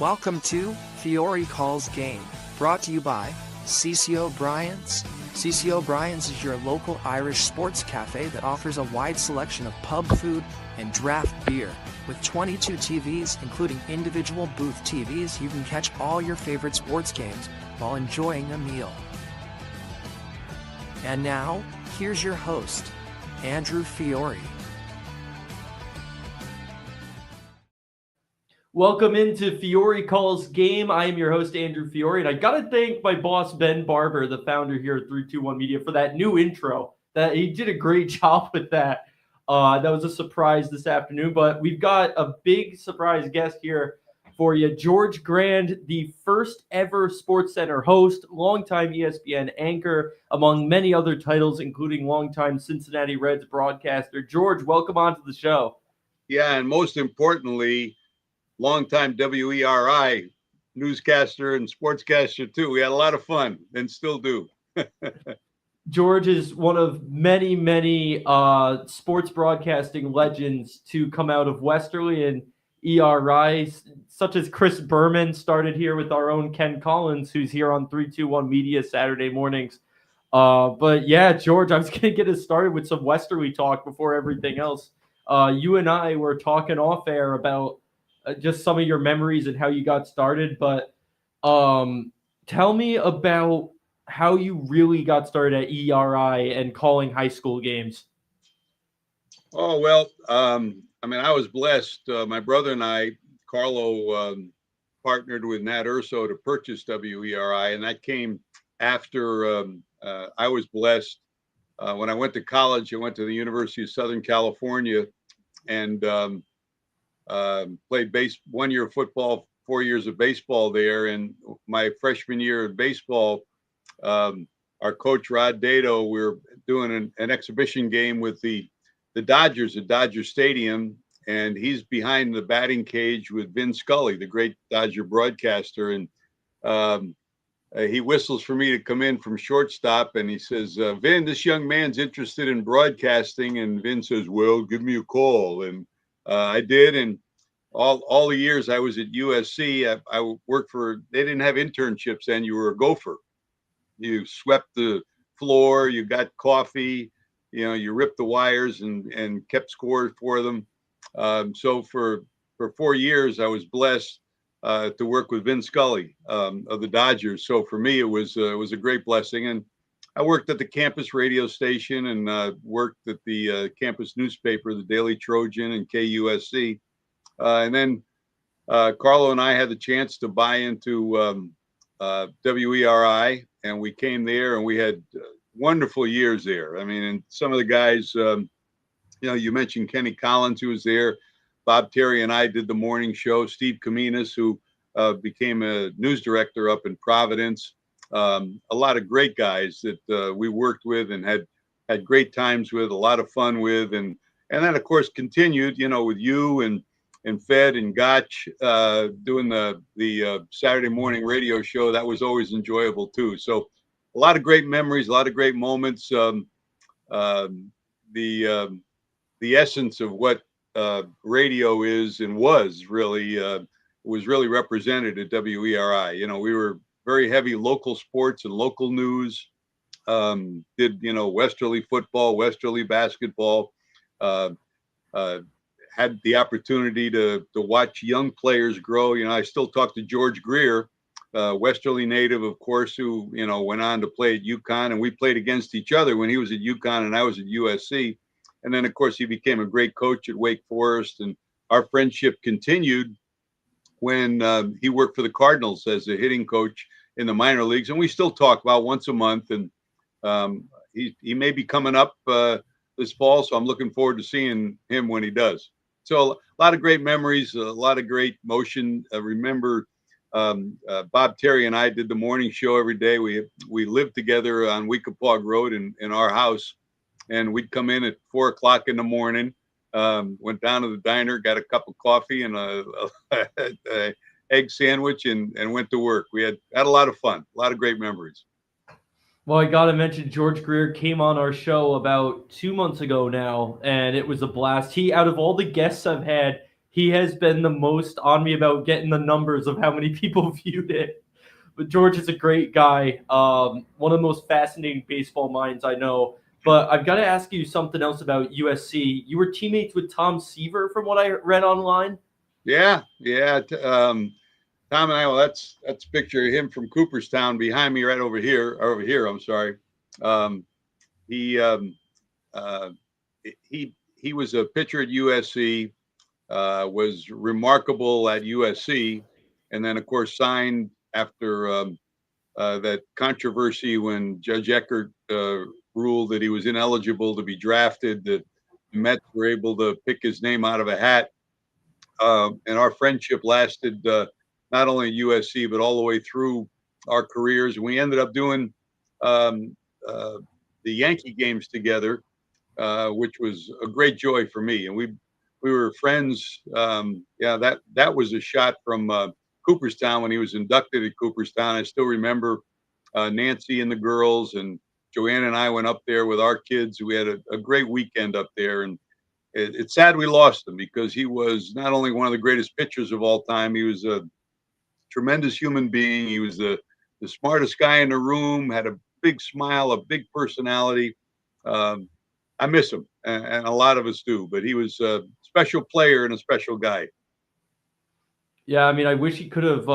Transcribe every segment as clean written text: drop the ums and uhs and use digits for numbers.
Welcome to Fiore Calls Game, brought to you by CC O'Brien's. CC O'Brien's is your local Irish sports cafe that offers a wide selection of pub food and draft beer. With 22 TVs, including individual booth TVs, you can catch all your favorite sports games while enjoying a meal. And now, here's your host, Andrew Fiore. Welcome into Fiore Calls Game. I am your host, Andrew Fiore, and I got to thank my boss, Ben Barber, the founder here at 321 Media, for that new intro. That he did a great job with that. That was a surprise this afternoon, but we've got a big surprise guest here for you. George Grande, the first ever SportsCenter host, longtime ESPN anchor, among many other titles, including longtime Cincinnati Reds broadcaster. George, welcome onto the show. Yeah, and most importantly, longtime WERI newscaster and sportscaster too. We had a lot of fun and still do. George is one of many sports broadcasting legends to come out of Westerly and ERI, such as Chris Berman started here with our own Ken Collins, who's here on 321 Media Saturday mornings. But yeah, George, I was going to get us started with some Westerly talk before everything else. You and I were talking off air about just some of your memories and how you got started, but tell me about how you really got started at ERI and calling high school games. Oh, well, I was blessed. My brother and I, Carlo, partnered with Nat Urso to purchase WERI, and that came after I was blessed. When I went to college, I went to the University of Southern California and played 1 year of football, 4 years of baseball there. And my freshman year of baseball, our coach, Rod Dato, we were doing an exhibition game with the Dodgers at Dodger Stadium. And he's behind the batting cage with Vin Scully, the great Dodger broadcaster. And he whistles for me to come in from shortstop. And he says, Vin, this young man's interested in broadcasting. And Vin says, well, give me a call. And I did, and all the years I was at USC, I worked they didn't have internships then. You were a gopher. You swept the floor, you got coffee, you ripped the wires and kept score for them. So for 4 years, I was blessed to work with Vin Scully of the Dodgers. So for me, it was a great blessing. And I worked at the campus radio station and worked at the campus newspaper, the Daily Trojan and KUSC. And then Carlo and I had the chance to buy into WERI, and we came there and we had wonderful years there. I mean, and some of the guys, you mentioned Kenny Collins, who was there. Bob Terry and I did the morning show. Steve Kaminas, who became a news director up in Providence. A lot of great guys that we worked with and had great times with, a lot of fun with, and then of course continued, with you and Fed and Gotch doing the Saturday morning radio show. That was always enjoyable too. So a lot of great memories, a lot of great moments. The essence of what radio is and was really represented at WERI. We were very heavy local sports and local news. Did Westerly football, Westerly basketball. Had the opportunity to watch young players grow. I still talk to George Greer, Westerly native, of course, who went on to play at UConn, and we played against each other when he was at UConn and I was at USC. And then, of course, he became a great coach at Wake Forest, and our friendship continued when he worked for the Cardinals as a hitting coach in the minor leagues. And we still talk about once a month, and he may be coming up this fall, so I'm looking forward to seeing him when he does. So a lot of great memories, a lot of great motion. Remember, Bob Terry and I did the morning show every day. We lived together on Weekapaug Road in our house, and we'd come in at 4 o'clock in the morning, went down to the diner, got a cup of coffee and a egg sandwich, and went to work. We had a lot of fun, a lot of great memories. Well, I got to mention George Greer came on our show about 2 months ago now, and it was a blast. Out of all the guests I've had, he has been the most on me about getting the numbers of how many people viewed it. But George is a great guy, one of the most fascinating baseball minds I know. But I've got to ask you something else about USC. You were teammates with Tom Seaver, from what I read online. Yeah. Tom and I. Well, that's a picture of him from Cooperstown behind me, right over here. Or over here, I'm sorry. Um, he uh, he was a pitcher at USC. Was remarkable at USC, and then of course signed after that controversy when Judge Eckert ruled that he was ineligible to be drafted. That the Mets were able to pick his name out of a hat, and our friendship lasted not only at USC but all the way through our careers. We ended up doing um, uh, the Yankee games together, which was a great joy for me. And we were friends. Yeah, that was a shot from Cooperstown when he was inducted at Cooperstown. I still remember Nancy and the girls, and Joanne and I went up there with our kids. We had a great weekend up there, and it's sad we lost him because he was not only one of the greatest pitchers of all time, he was a tremendous human being. He was the smartest guy in the room, had a big smile, a big personality. Um, I miss him, and a lot of us do. But he was a special player and a special guy. Yeah, I mean, I wish he could have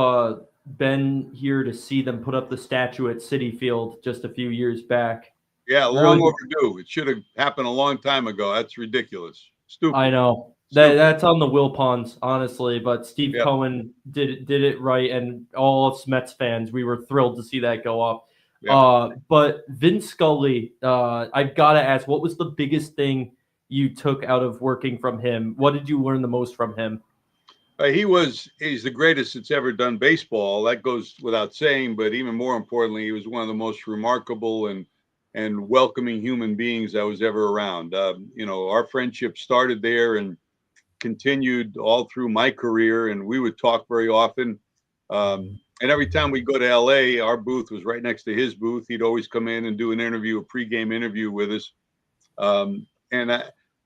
been here to see them put up the statue at Citi Field just a few years back. Yeah, long overdue. It should have happened a long time ago. That's ridiculous. Stupid. I know. That's on the Wilpons, honestly. But Steve Yep. Cohen did it right, and all of Mets fans, we were thrilled to see that go up. Yep. But Vin Scully, I've got to ask, what was the biggest thing you took out of working from him? What did you learn the most from him? He's the greatest that's ever done baseball. That goes without saying. But even more importantly, he was one of the most remarkable and welcoming human beings I was ever around. Our friendship started there and continued all through my career, and we would talk very often. And every time we go to LA, our booth was right next to his booth. He'd always come in and do an interview, a pregame interview with us.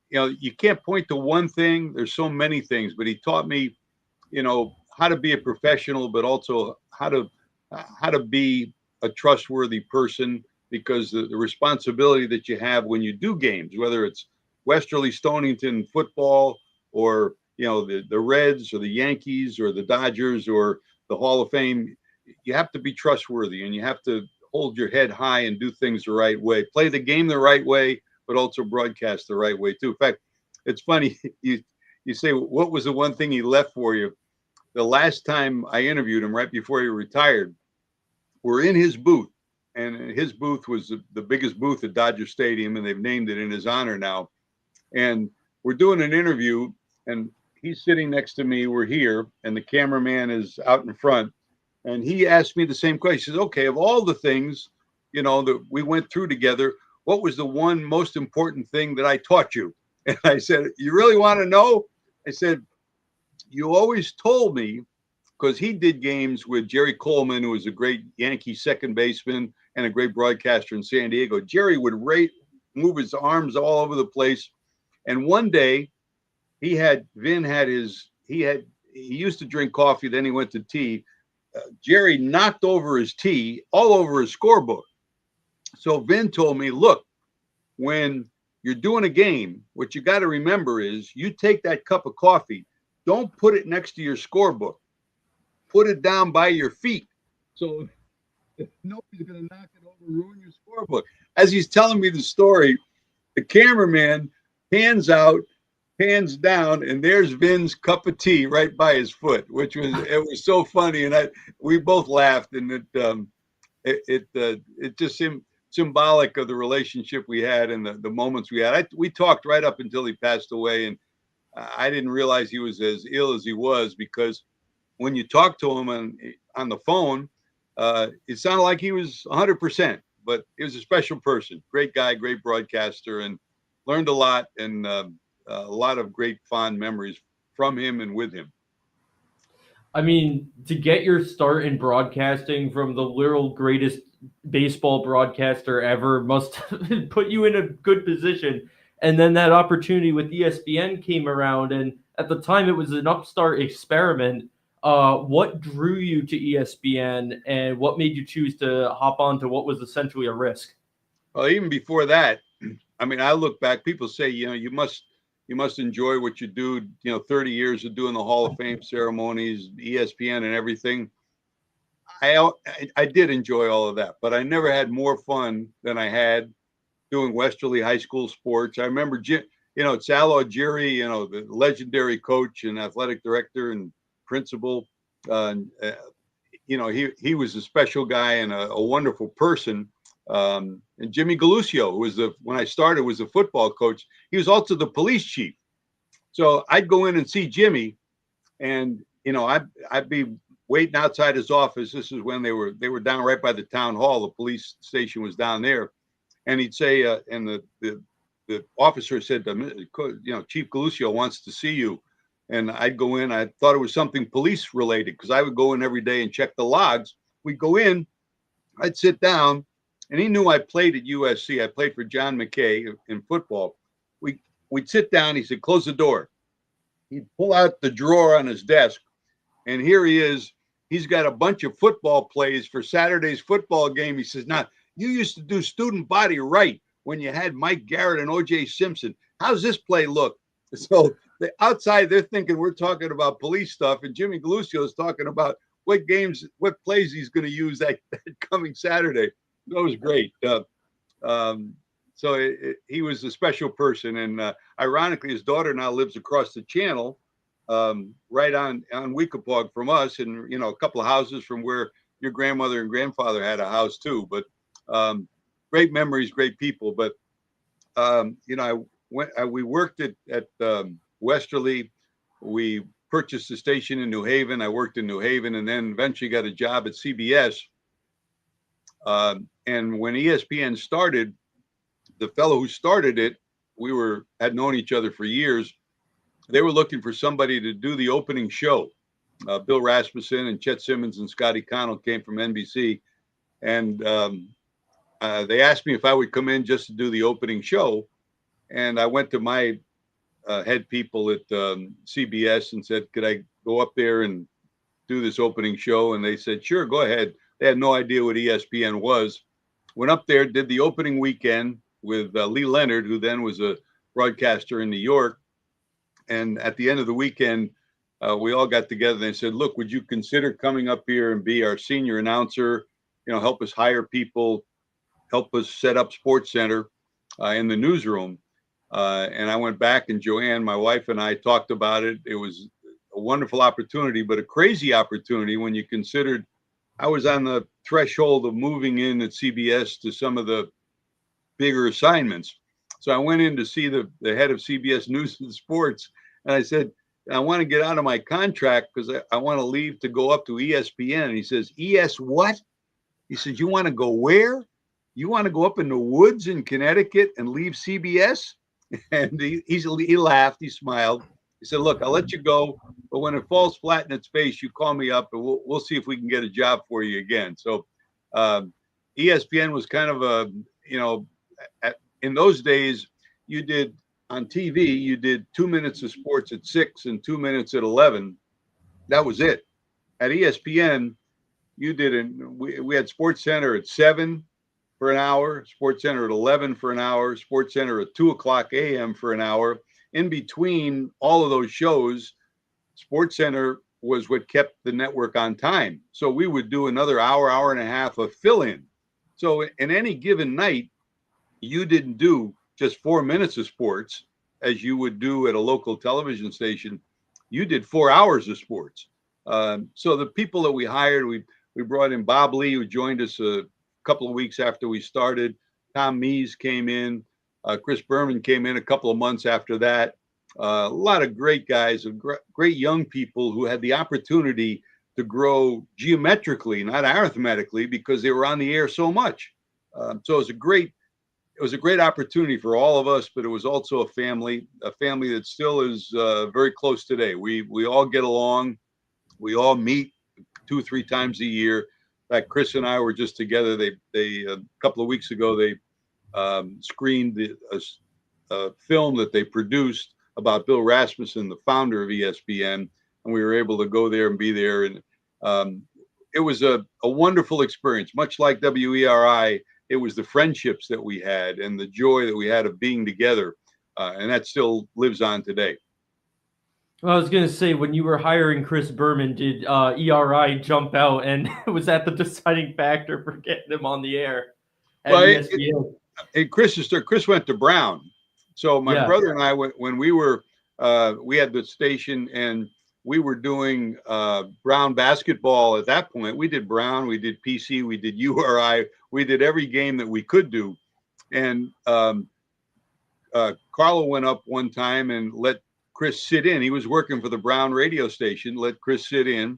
You can't point to one thing. There's so many things, but he taught me, how to be a professional, but also how to be a trustworthy person, because the responsibility that you have when you do games, whether it's Westerly Stonington football or, the Reds or the Yankees or the Dodgers or the Hall of Fame, you have to be trustworthy and you have to hold your head high and do things the right way, play the game the right way, but also broadcast the right way too. In fact, it's funny. You say, what was the one thing he left for you? The last time I interviewed him, right before he retired, we're in his booth, and his booth was the biggest booth at Dodger Stadium, and they've named it in his honor now. And we're doing an interview, and he's sitting next to me. We're here, and the cameraman is out in front. And he asked me the same question. He says, okay, of all the things, that we went through together, what was the one most important thing that I taught you? And I said, you really want to know? I said, you always told me, because he did games with Jerry Coleman, who was a great Yankee second baseman and a great broadcaster in San Diego. Jerry would move his arms all over the place. And one day Vin he used to drink coffee, then he went to tea. Jerry knocked over his tea all over his scorebook. So Vin told me, look, when you're doing a game, what you got to remember is you take that cup of coffee, don't put it next to your scorebook. Put it down by your feet. So nobody's going to knock it over, ruin your scorebook. As he's telling me the story, the cameraman pans out, pans down, and there's Vin's cup of tea right by his foot, it was so funny. And we both laughed, and it just seemed symbolic of the relationship we had and the moments we had. We talked right up until he passed away, and I didn't realize he was as ill as he was, because when you talk to him on the phone, it sounded like he was 100%, but he was a special person, great guy, great broadcaster, and learned a lot, and a lot of great fond memories from him and with him. I mean, to get your start in broadcasting from the literal greatest baseball broadcaster ever must put you in a good position. And then that opportunity with ESPN came around, and at the time it was an upstart experiment. What drew you to ESPN, and what made you choose to hop on to what was essentially a risk? Well, even before that, I mean, I look back, people say, you must enjoy what you do, 30 years of doing the Hall of Fame ceremonies, ESPN and everything. I did enjoy all of that, but I never had more fun than I had doing Westerly High School sports. I remember, Sal Augeri, the legendary coach and athletic director and principal. He was a special guy and a wonderful person. And Jimmy Galusio, who when I started, was a football coach. He was also the police chief. So I'd go in and see Jimmy, and I'd be waiting outside his office. This is when they were down right by the town hall. The police station was down there, and he'd say, and the officer said, Chief Galusio wants to see you. And I'd go in. I thought it was something police related because I would go in every day and check the logs. We'd go in, I'd sit down, and he knew I played at USC. I played for John McKay in football. We'd sit down. He said, close the door. He'd pull out the drawer on his desk, and here he is. He's got a bunch of football plays for Saturday's football game. He says, now, you used to do student body right when you had Mike Garrett and O.J. Simpson. How's this play look? So outside, they're thinking we're talking about police stuff, and Jimmy Galusio is talking about what plays he's going to use that coming Saturday. That was great. So he was a special person, and ironically, his daughter now lives across the channel, right on Weekapaug from us, and a couple of houses from where your grandmother and grandfather had a house too. But great memories, great people. But we worked at Westerly. We purchased a station in New Haven. I worked in New Haven, and then eventually got a job at CBS. And when ESPN started, the fellow who started it, had known each other for years. They were looking for somebody to do the opening show. Bill Rasmussen and Chet Simmons and Scotty Connell came from NBC, and they asked me if I would come in just to do the opening show. And I went to my head people at CBS and said, could I go up there and do this opening show? And they said, sure, go ahead. They had no idea what ESPN was. Went up there, did the opening weekend with Lee Leonard, who then was a broadcaster in New York. And at the end of the weekend, we all got together and they said, look, would you consider coming up here and be our senior announcer, help us hire people, help us set up SportsCenter in the newsroom. And I went back, and Joanne, my wife, and I talked about it. It was a wonderful opportunity, but a crazy opportunity when you considered I was on the threshold of moving in at CBS to some of the bigger assignments. So I went in to see the head of CBS News and Sports, and I said, I want to get out of my contract because I want to leave to go up to ESPN. And he says, ES what? He says, you want to go where? You want to go up in the woods in Connecticut and leave CBS? And he laughed, he smiled. He said, look, I'll let you go, but when it falls flat in its face, you call me up and we'll see if we can get a job for you again. So ESPN was kind of in those days, you did on TV, you did 2 minutes of sports at 6 and 2 minutes at 11. That was it. At ESPN, you did we had SportsCenter at 7 for an hour, SportsCenter at 11 for an hour, SportsCenter at 2:00 a.m. for an hour. In between all of those shows, SportsCenter was what kept the network on time. So we would do another hour and a half of fill-in. So in any given night, you didn't do just 4 minutes of sports as you would do at a local television station. You did 4 hours of sports. So the people that we hired, we brought in Bob Lee, who joined us a couple of weeks after we started. Tom Mees came in. Chris Berman came in a couple of months after that. A lot of great guys, great young people who had the opportunity to grow geometrically, not arithmetically, because they were on the air so much. So it was a great opportunity for all of us, but it was also a family that still is very close today. We all get along. We all meet 2-3 times a year. In fact, Chris and I were just together. They a couple of weeks ago, they screened a film that they produced about Bill Rasmussen, the founder of ESPN, and we were able to go there and be there. And it was a wonderful experience. Much like WERI, it was the friendships that we had and the joy that we had of being together. And that still lives on today. Well, I was going to say, when you were hiring Chris Berman, did ERI jump out, and was that the deciding factor for getting him on the air at ESPN? Chris went to Brown. So my Yeah. brother and I, when we were, we had the station and we were doing Brown basketball at that point. We did Brown, we did PC, we did URI, we did every game that we could do. And Carlo went up one time and let Chris sit in. He was working for the Brown radio station, let Chris sit in.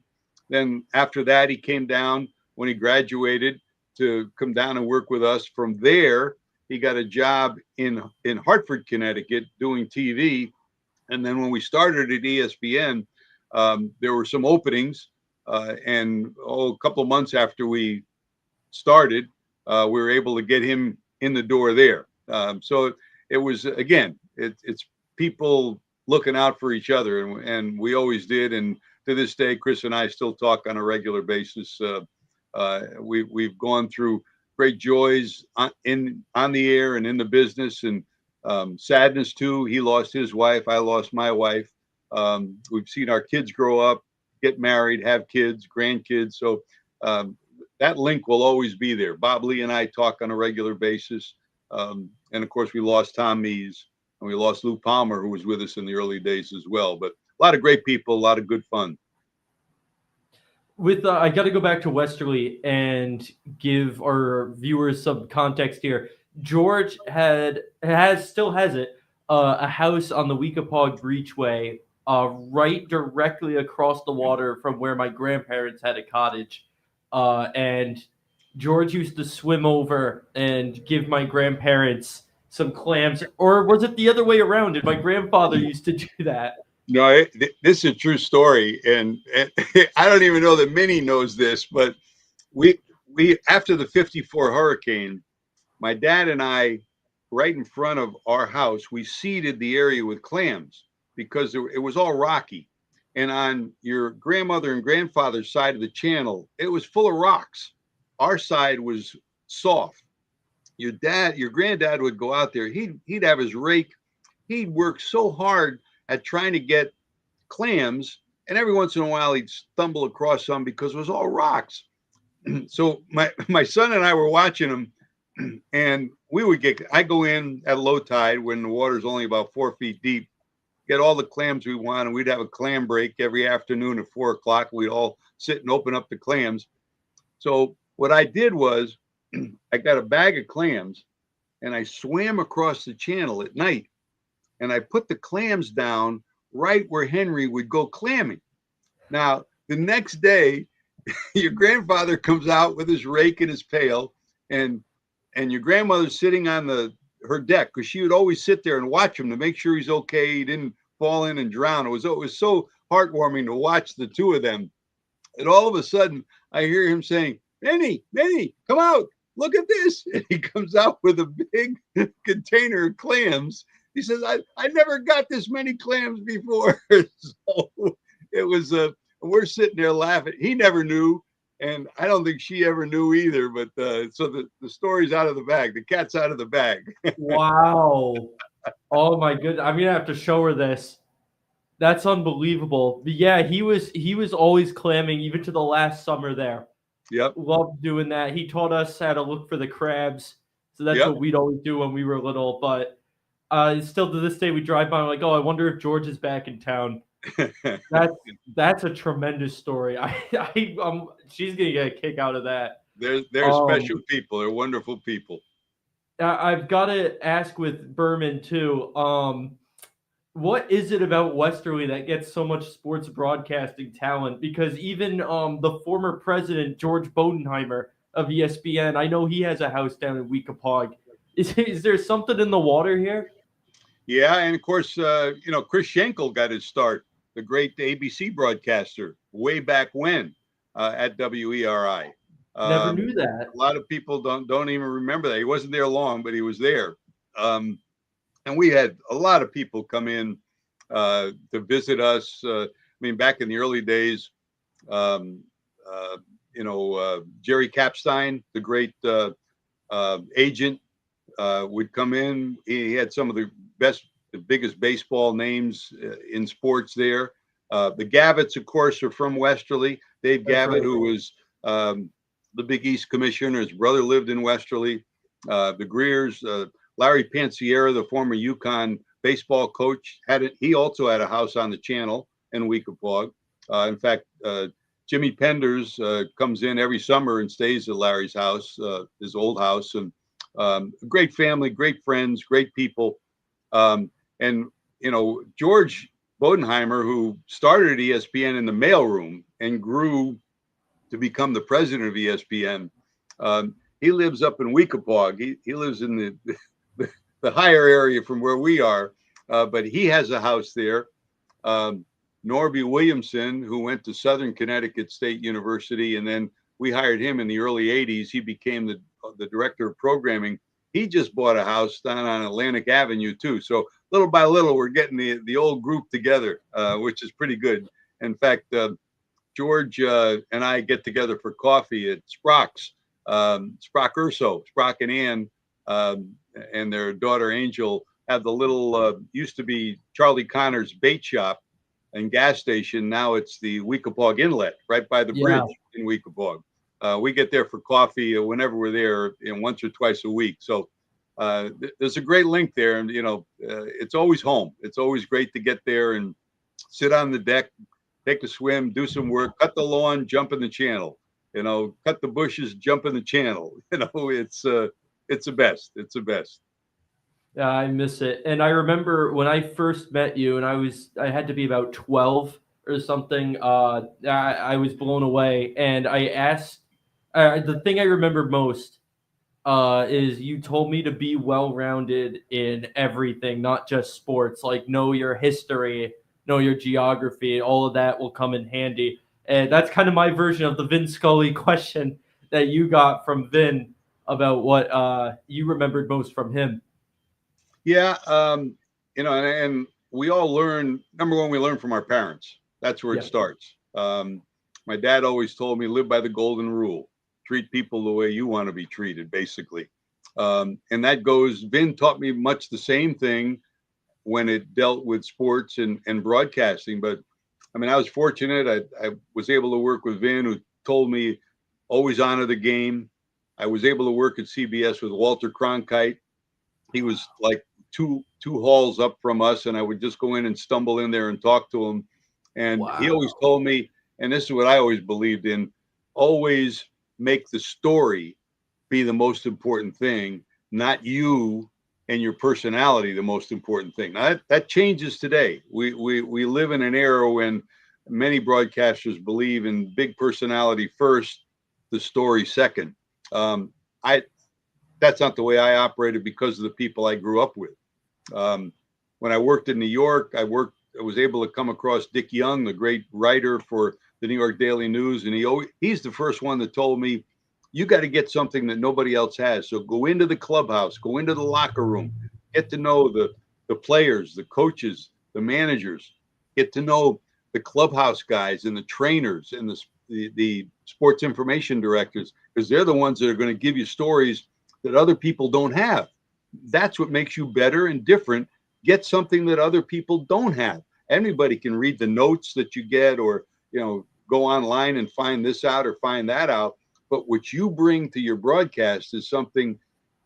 Then after that, he came down when he graduated to come down and work with us. From there, he got a job in Hartford, Connecticut, doing TV. And then when we started at ESPN, there were some openings. And a couple of months after we started, we were able to get him in the door there. So it was, again, it's people looking out for each other. And we always did. And to this day, Chris and I still talk on a regular basis. We've gone through great joys on the air and in the business, and sadness too. He lost his wife. I lost my wife. We've seen our kids grow up, get married, have kids, grandkids. So that link will always be there. Bob Lee and I talk on a regular basis. And of course, we lost Tom Mees, and we lost Lou Palmer, who was with us in the early days as well. But a lot of great people, a lot of good fun. With I got to go back to Westerly and give our viewers some context here. George still has a house on the Weekapaug Breachway, right directly across the water from where my grandparents had a cottage, and George used to swim over and give my grandparents some clams, or was it the other way around? And my grandfather used to do that. No, this is a true story, and I don't even know that Minnie knows this, but we after the '54 hurricane, my dad and I, right in front of our house, we seeded the area with clams because it was all rocky, and on your grandmother and grandfather's side of the channel, it was full of rocks. Our side was soft. Your granddad would go out there. He'd have his rake. He'd work so hard at trying to get clams, and every once in a while he'd stumble across some because it was all rocks. So my son and I were watching him, and I go in at low tide when the water's only about 4 feet deep, get all the clams we want, and we'd have a clam break every afternoon at 4 o'clock. We'd all sit and open up the clams. So what I did was I got a bag of clams and I swam across the channel at night, and I put the clams down right where Henry would go clamming. Now, the next day, your grandfather comes out with his rake and his pail, and your grandmother's sitting on her deck, because she would always sit there and watch him to make sure he's okay, he didn't fall in and drown. It was so heartwarming to watch the two of them. And all of a sudden, I hear him saying, Minnie, come out, look at this. And he comes out with a big container of clams. He says, I never got this many clams before. So it was, we're sitting there laughing. He never knew, and I don't think she ever knew either. But so the story's out of the bag. The cat's out of the bag. Wow. Oh my goodness. I'm going to have to show her this. That's unbelievable. But yeah, he was always clamming, even to the last summer there. Yep. Loved doing that. He taught us how to look for the crabs. So that's what we'd always do when we were little. But still to this day, we drive by and we're like, oh, I wonder if George is back in town. That's a tremendous story. She's gonna get a kick out of that. They're special people. They're wonderful people. I've got to ask with Berman too. What is it about Westerly that gets so much sports broadcasting talent? Because even the former president, George Bodenheimer of ESPN, I know he has a house down in Weekapaug. Is there something in the water here? Yeah, and of course, Chris Schenkel got his start, the great ABC broadcaster, way back when at WERI. Never knew that. A lot of people don't even remember that. He wasn't there long, but he was there. And we had a lot of people come in to visit us. I mean, back in the early days, um, Jerry Capstein, the great agent, would come in. He had some of the biggest baseball names in sports there. The Gavitt's, of course, are from Westerly. Dave Gavitt, right, who was the Big East commissioner, his brother lived in Westerly. The Greers, Larry Pansiera, the former UConn baseball coach, he also had a house on the channel in Weekapaug. In fact, Jimmy Penders comes in every summer and stays at Larry's house, his old house, and great family, great friends, great people. And, George Bodenheimer, who started at ESPN in the mailroom and grew to become the president of ESPN, he lives up in Weekapaug. He lives in the higher area from where we are, but he has a house there. Norby Williamson, who went to Southern Connecticut State University, and then we hired him in the early 80s. He became the director of programming. He just bought a house down on Atlantic Avenue too. So little by little, we're getting the old group together, which is pretty good. In fact, George and I get together for coffee at Sprock's, Sprock Urso, Sprock and Ann, and their daughter Angel have the little, used to be Charlie Connor's bait shop and gas station. Now it's the Weekapaug Inlet right by the bridge in Weekapaug. We get there for coffee whenever we're there, once or twice a week. So there's a great link there, and it's always home. It's always great to get there and sit on the deck, take a swim, do some work, cut the lawn, jump in the channel. Cut the bushes, jump in the channel. It's the best. It's the best. Yeah, I miss it. And I remember when I first met you, and I had to be about 12 or something. I was blown away, and I asked. The thing I remember most is you told me to be well-rounded in everything, not just sports. Like, know your history, know your geography. All of that will come in handy. And that's kind of my version of the Vin Scully question that you got from Vin about what you remembered most from him. Yeah, and we all learn. Number one, we learn from our parents. That's where it starts. My dad always told me, live by the golden rule. Treat people the way you want to be treated, basically. And that goes, Vin taught me much the same thing when it dealt with sports and broadcasting. But I mean, I was fortunate. I was able to work with Vin, who told me always honor the game. I was able to work at CBS with Walter Cronkite. He was like two halls up from us, and I would just go in and stumble in there and talk to him. And he always told me, and this is what I always believed in, always make the story be the most important thing, not you and your personality the most important thing. Now, that changes today. We live in an era when many broadcasters believe in big personality first, the story second. That's not the way I operated because of the people I grew up with. When I worked in New York, I was able to come across Dick Young, the great writer for the New York Daily News, and he's the first one that told me, you got to get something that nobody else has. So go into the clubhouse, go into the locker room, get to know the players, the coaches, the managers, get to know the clubhouse guys and the trainers and the sports information directors, because they're the ones that are going to give you stories that other people don't have. That's what makes you better and different. Get something that other people don't have. Anybody can read the notes that you get, or go online and find this out or find that out. But what you bring to your broadcast is something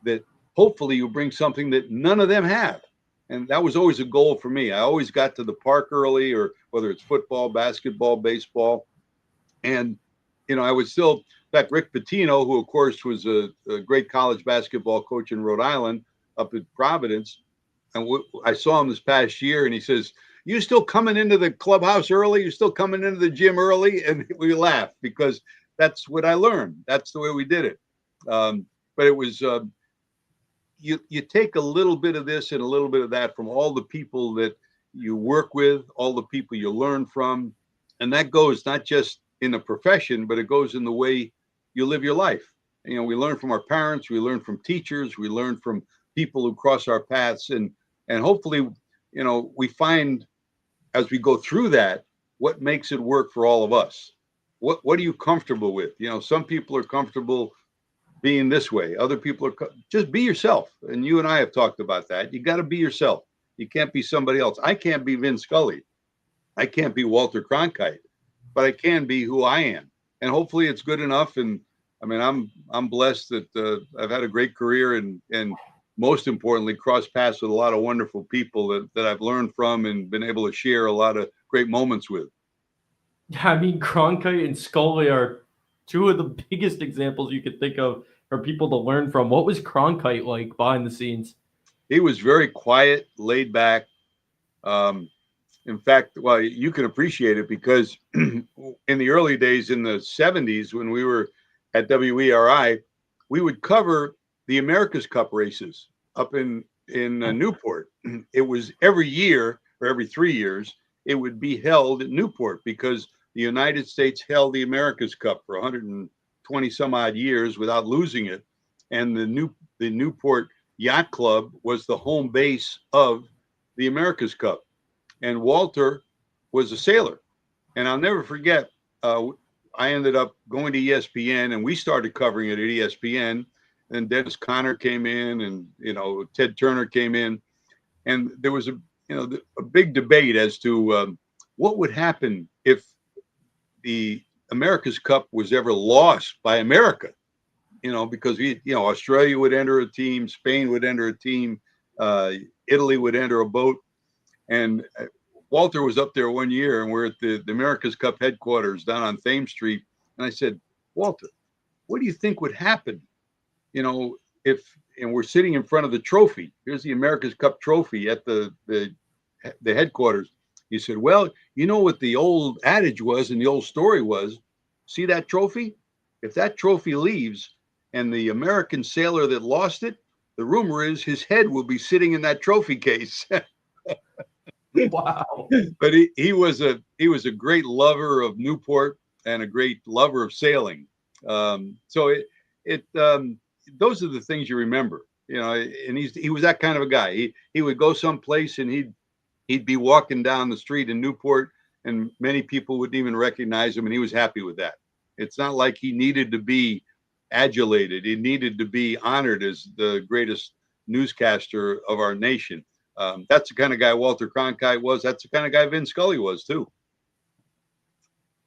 that hopefully you bring something that none of them have. And that was always a goal for me. I always got to the park early, or whether it's football, basketball, baseball. And, I would still, in fact, Rick Pitino, who of course was a great college basketball coach in Rhode Island up at Providence. And I saw him this past year, and he says, you still coming into the clubhouse early? You're still coming into the gym early? And we laughed because that's what I learned. That's the way we did it. But it was, you take a little bit of this and a little bit of that from all the people that you work with, all the people you learn from. And that goes not just in the profession, but it goes in the way you live your life. We learn from our parents, we learn from teachers, we learn from people who cross our paths, and hopefully, we find as we go through that, what makes it work for all of us? What are you comfortable with? You know, some people are comfortable being this way. Other people are just be yourself. And you and I have talked about that. You got to be yourself. You can't be somebody else. I can't be Vin Scully. I can't be Walter Cronkite, but I can be who I am. And hopefully it's good enough. And I mean, I'm blessed that I've had a great career and most importantly, crossed paths with a lot of wonderful people that I've learned from and been able to share a lot of great moments with. I mean, Cronkite and Scully are two of the biggest examples you could think of for people to learn from. What was Cronkite like behind the scenes? He was very quiet, laid back. In fact, well, you can appreciate it because in the early days in the 70s, when we were at WERI, we would cover the America's Cup races up in Newport. It was every year or every 3 years, it would be held at Newport because the United States held the America's Cup for 120 some odd years without losing it. And the Newport Yacht Club was the home base of the America's Cup. And Walter was a sailor. And I'll never forget, I ended up going to ESPN and we started covering it at ESPN. And Dennis Conner came in and, you know, Ted Turner came in. And there was a big debate as to what would happen if the America's Cup was ever lost by America, you know, because Australia would enter a team, Spain would enter a team, Italy would enter a boat. And Walter was up there one year and we're at the America's Cup headquarters down on Thames Street. And I said, Walter, what do you think would happen? You know, and we're sitting in front of the trophy. Here's the America's Cup trophy at the headquarters. He said, well, you know what the old adage was and the old story was, see that trophy? If that trophy leaves and the American sailor that lost it, the rumor is his head will be sitting in that trophy case. Wow. But he was a great lover of Newport and a great lover of sailing. So those are the things you remember, you know, and he was that kind of a guy. He would go someplace and he'd be walking down the street in Newport and many people wouldn't even recognize him. And he was happy with that. It's not like he needed to be adulated. He needed to be honored as the greatest newscaster of our nation. That's the kind of guy Walter Cronkite was. That's the kind of guy Vin Scully was too.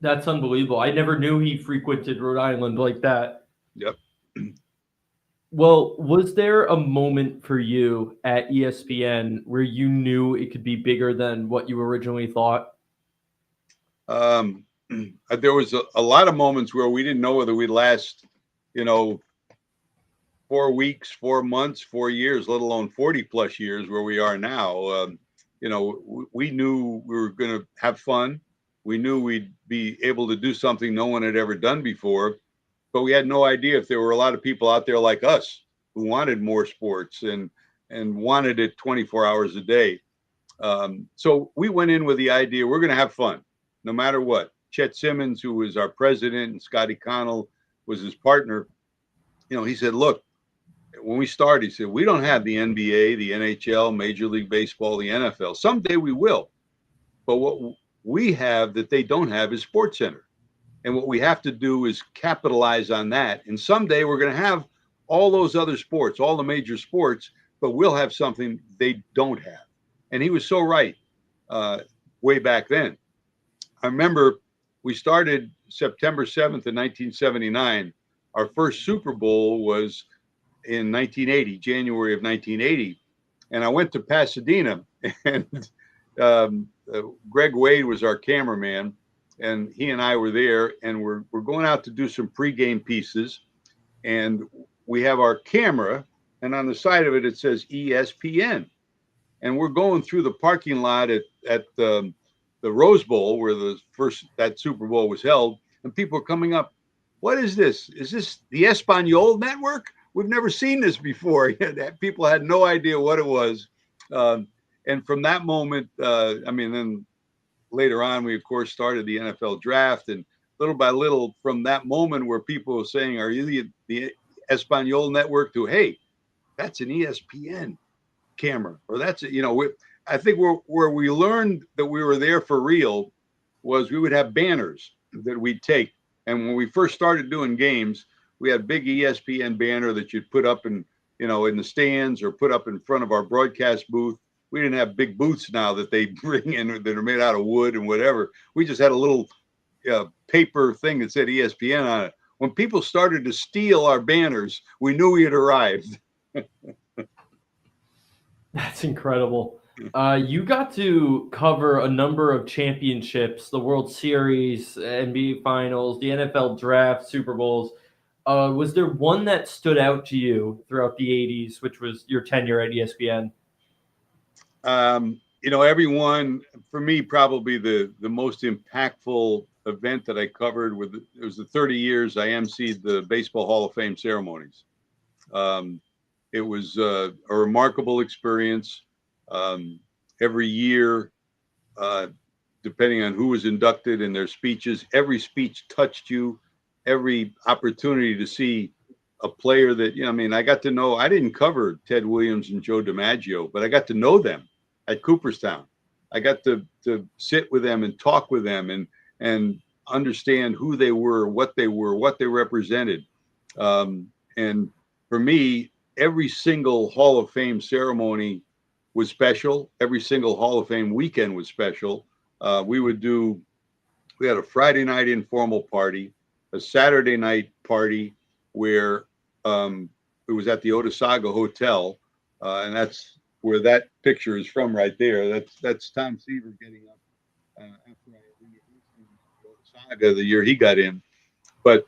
That's unbelievable. I never knew he frequented Rhode Island like that. Yep. Well, was there a moment for you at ESPN where you knew it could be bigger than what you originally thought? There was a lot of moments where we didn't know whether we'd last, 4 weeks, 4 months, 4 years, let alone 40 plus years where we are now. We knew we were going to have fun. We knew we'd be able to do something no one had ever done before, but we had no idea if there were a lot of people out there like us who wanted more sports and wanted it 24 hours a day. So we went in with the idea we're going to have fun no matter what. Chet Simmons, who was our president, and Scotty Connell was his partner, he said, look, when we started, he said, we don't have the NBA, the NHL, Major League Baseball, the NFL. Someday we will. But what we have that they don't have is SportsCenter. And what we have to do is capitalize on that. And someday we're going to have all those other sports, all the major sports, but we'll have something they don't have. And he was so right way back then. I remember we started September 7th of 1979. Our first Super Bowl was in 1980, January of 1980. And I went to Pasadena and Greg Wade was our cameraman. And he and I were there, and we're going out to do some pregame pieces. And we have our camera, and on the side of it, it says ESPN. And we're going through the parking lot at the Rose Bowl, where that Super Bowl was held, and people are coming up. What is this? Is this the Espanol network? We've never seen this before. People had no idea what it was. And from that moment, then later on, we, of course, started the NFL draft. And little by little, from that moment where people were saying, are you the Espanol network, to, hey, that's an ESPN camera. Or that's, I think where we learned that we were there for real was we would have banners that we'd take. And when we first started doing games, we had big ESPN banner that you'd put up in the stands or put up in front of our broadcast booth. We didn't have big booths now that they bring in that are made out of wood and whatever. We just had a little paper thing that said ESPN on it. When people started to steal our banners, we knew we had arrived. That's incredible. You got to cover a number of championships, the World Series, NBA Finals, the NFL Draft, Super Bowls. Was there one that stood out to you throughout the 80s, which was your tenure at ESPN? Everyone, for me, probably the most impactful event that I covered it was the 30 years I emceed the Baseball Hall of Fame ceremonies. It was a remarkable experience. Every year, depending on who was inducted in their speeches, every speech touched you. Every opportunity to see a player that, I got to know. I didn't cover Ted Williams and Joe DiMaggio, but I got to know them at Cooperstown. I got to sit with them and talk with them and understand who they were, what they represented. And for me, every single Hall of Fame ceremony was special. Every single Hall of Fame weekend was special. We had a Friday night informal party, a Saturday night party where it was at the Otesaga Hotel, and that's where that picture is from right there. That's Tom Seaver getting up after I introduced Otesaga the year he got in. But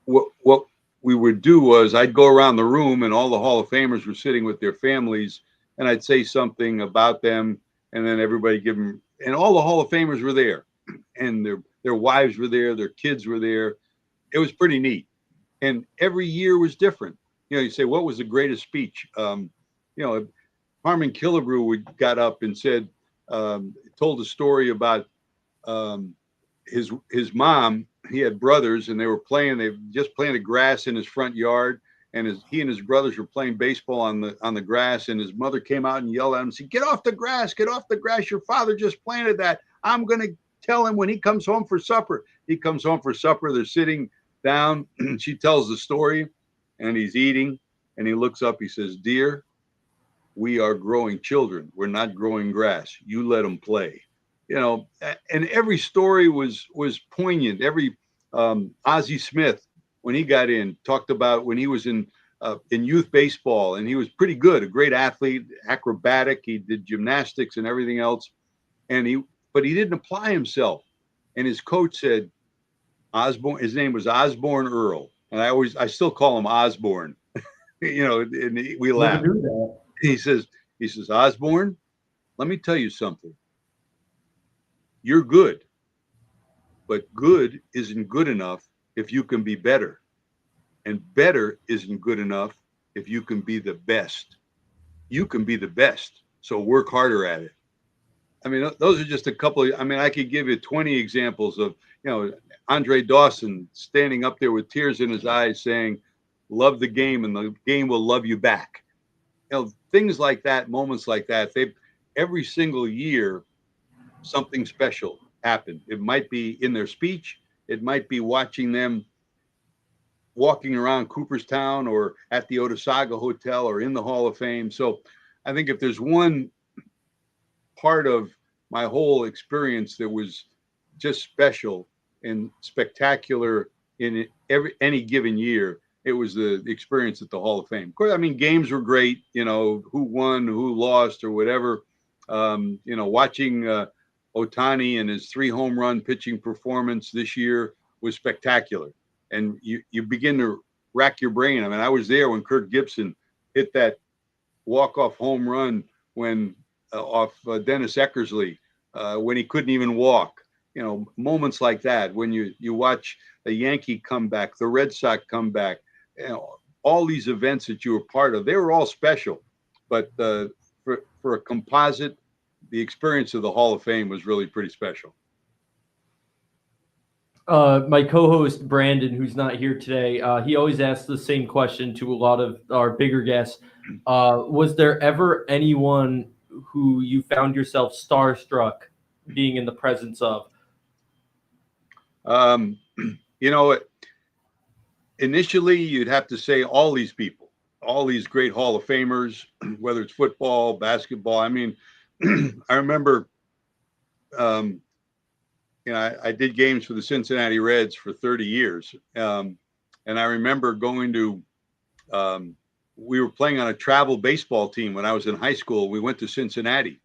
what we would do was I'd go around the room and all the Hall of Famers were sitting with their families, and I'd say something about them, and then everybody give them, and all the Hall of Famers were there, and their wives were there, their kids were there. It was pretty neat. And every year was different. You say, what was the greatest speech? Harmon Killebrew got up and said, told a story about his mom. He had brothers, and they just planted grass in his front yard, and he and his brothers were playing baseball on the grass, and his mother came out and yelled at him and said, get off the grass, your father just planted that. I'm going to tell him when he comes home for supper. He comes home for supper, they're sitting down, she tells the story, and he's eating, and he looks up, he says, dear, we are growing children, we're not growing grass, you let them play. And every story was poignant. Every Ozzie Smith, when he got in, talked about when he was in youth baseball, and he was pretty good, a great athlete, acrobatic. He did gymnastics and everything else, but he didn't apply himself. And his coach said, Osborne, his name was Osborne Earl, and I still call him Osborne. And we laugh. He says, Osborne, let me tell you something. You're good, but good isn't good enough if you can be better, and better isn't good enough if you can be the best. You can be the best, so work harder at it. Those are just a couple of, I could give you 20 examples of, Andre Dawson standing up there with tears in his eyes saying, love the game and the game will love you back. Things like that, moments like that, every single year, something special happened. It might be in their speech. It might be watching them walking around Cooperstown or at the Otesaga Hotel or in the Hall of Fame. So I think if there's one part of my whole experience that was just special and spectacular in any given year, it was the experience at the Hall of Fame. Of course, games were great, who won, who lost or whatever. Watching Ohtani and his 3 home run pitching performance this year was spectacular. And you begin to rack your brain. I was there when Kirk Gibson hit that walk-off home run off Dennis Eckersley when he couldn't even walk. Moments like that when you watch the Yankee comeback, the Red Sox comeback, all these events that you were part of, they were all special. But for a composite, the experience of the Hall of Fame was really pretty special. My co-host Brandon, who's not here today, he always asks the same question to a lot of our bigger guests. Was there ever anyone who you found yourself starstruck being in the presence of? You know, initially you'd have to say all these people, all these great Hall of Famers, whether it's football, basketball. I mean, I remember, I did games for the Cincinnati Reds for 30 years. And I remember going to, we were playing on a travel baseball team when I was in high school. We went to Cincinnati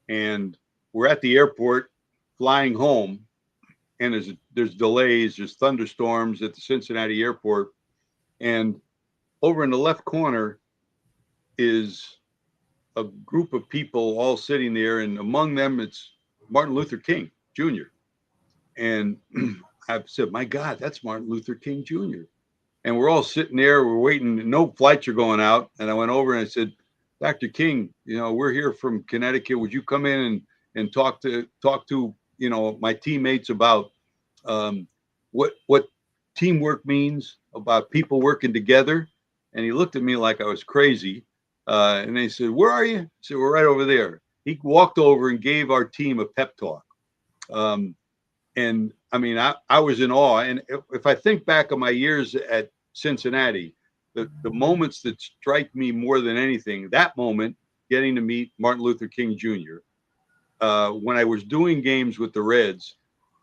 and we're at the airport flying home. And there's delays, there's thunderstorms at the Cincinnati airport. And over in the left corner is a group of people all sitting there. And among them, it's Martin Luther King Jr. And I've said, my God, that's Martin Luther King Jr. And we're all sitting there, we're waiting, no flights are going out. And I went over and I said, Dr. King, we're here from Connecticut. Would you come in and talk to, my teammates about what teamwork means, about people working together? And he looked at me like I was crazy. And they said, where are you? I said, we're right over there. He walked over and gave our team a pep talk. And I mean, I was in awe. And if I think back on my years at Cincinnati, the moments that strike me more than anything, that moment, getting to meet Martin Luther King Jr. When I was doing games with the Reds,